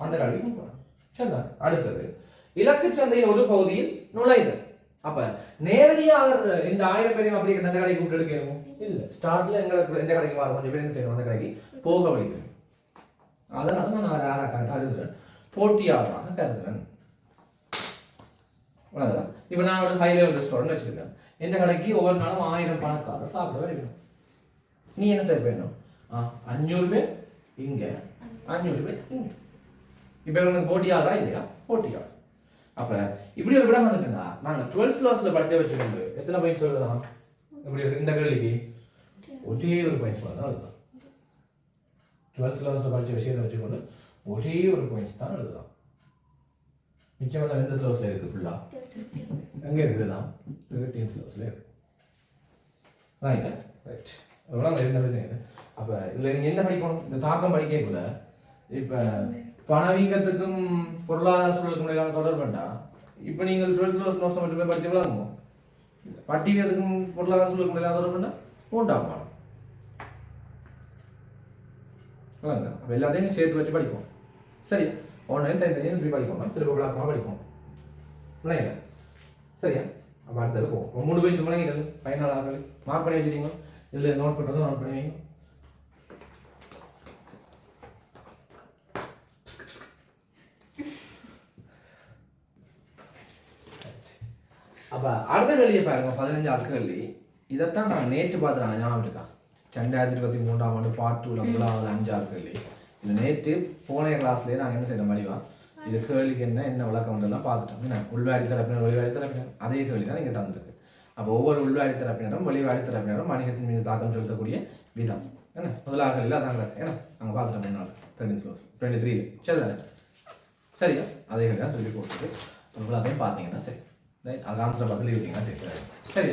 அந்த கடைக்கு போகலாம். சரிதான். அடுத்தது இலக்கு சந்தையின் ஒரு பகுதியில் நுழைதல். அப்ப நேரடியா அவர் இந்த 1000 பேரையும் அப்படி அந்த கடைக்கு கூப்பிட்டு எடுக்கணும் இல்ல. ஸ்டார்ட்ல எங்களுக்கு எந்த கடைக்கு வர கொஞ்சம் பேர் என்ன செய்யணும், அந்த கடைக்கு போக வலிக்கணும். அதனால நான் யாராக கருதுறேன், போட்டியாளராக கருதுறேன். இப்ப நான் ஒரு ஹை லெவல் ரெஸ்டாரண்ட் வச்சிருக்கேன். இந்த கடைக்கு ஒவ்வொரு நாளும் 1000 பணக்காரர் சாப்பிட வரைக்கணும். நீ என்ன செய்ய போயிடணும், 500 பேர் இங்க 500 பேர் இங்க. இப்ப எனக்கு போட்டியாளரா இல்லையா, போட்டியாளர். அப்ப இப்படி ஒரு விடம் வந்துட்டுனா நாங்க 12th கிளாஸ்ல படிச்ச வச்சுக்கொண்டு எத்தனை பாயிண்ட்ஸ் எழுதலாம், இப்படி இந்த கேள்விக்கு ஒரே ஒரு பாயிண்ட்ஸ் தான் எழுதலாம். 12th கிளாஸ்ல படிச்ச விஷயத்தை வச்சுக்கொண்டு ஒரே ஒரு பாயிண்ட்ஸ் தான் எழுதலாம். மிச்சம் எந்த சிலபஸ்ல இருக்கு, ஃபுல்லா எங்க இருக்குதான் 13th கிளாஸ்ல இருக்கு. ரைட்டா, ரைட். அவ்வளோ என்ன. அப்ப இதுல நீங்க என்ன படிக்கணும், இந்த தாக்கம் படிக்க கூட இப்ப பணவீக்கத்துக்கும் பொருளாதார சூழலுக்கும் இடையிலான தொடர்பு வேண்டா. இப்ப நீங்கள் 12th கிளாஸ் நோட்ஸ் மட்டுமே படிச்சு விளங்குமோ, பட்டியலுக்கும் பொருளாதார சூழலுக்கும் இடையிலான தொடர்பு வேண்டா 3ஆம் பாடம். அப்ப எல்லாத்தையும் சேர்த்து வச்சு படிப்போம். சரி, ஆன்லைன் தனித்தனியாக இப்படி படிக்கணும், சில விளக்கமாக படிக்கணும். இல்லைங்களா? சரியா? அப்போ அடுத்தது போவோம். 3 பேஜ் முழங்கிட்டது பயனாளர்கள் மார்க் பண்ணி வச்சுருக்கீங்க. இதில் நோட் பண்ணுறதும் நோட் பண்ணி வைங்க. அப்போ அடுத்த கேள்வியை பாருங்க, 15வது கேள்வி. இதைத்தான் நான் நேற்று பார்த்துறாங்க, ஞாபகம் இருக்கா? 2023ஆம் ஆண்டு பார்ட் 2ல முதலாவது 5வது கேள்வி. இந்த நேற்று போன கிளாஸ்லேயே நாங்கள் என்ன செய்யற மாதிரிவா இது கேள்விக்கு என்ன விளக்கம் எல்லாம் பார்த்துட்டோம். என்ன உள்வாரி தரப்பினர் வெளிவாரி தரப்பினர் அதே கேள்வி தான் இங்கே தந்துருக்கு. அப்போ ஒவ்வொரு உள்வாரி தரப்பினரும் வெளிவாரி தரப்பினரும் வணிகத்தின் மீது தாக்கம் செலுத்தக்கூடிய விதம் என்ன முதலாக கேள்வியில் அதாங்க ஏன்னா நாங்கள் பார்த்துட்டோம் முன்னாள் 23 சரி தானே. சரியா, அதே கேள்வி தான் சொல்லி கொடுத்துருக்கு. அதையும் பார்த்தீங்கன்னா சரி, அது ஆன்சரை பார்த்து லீவிங்கன்னா தெரியாது. சரி.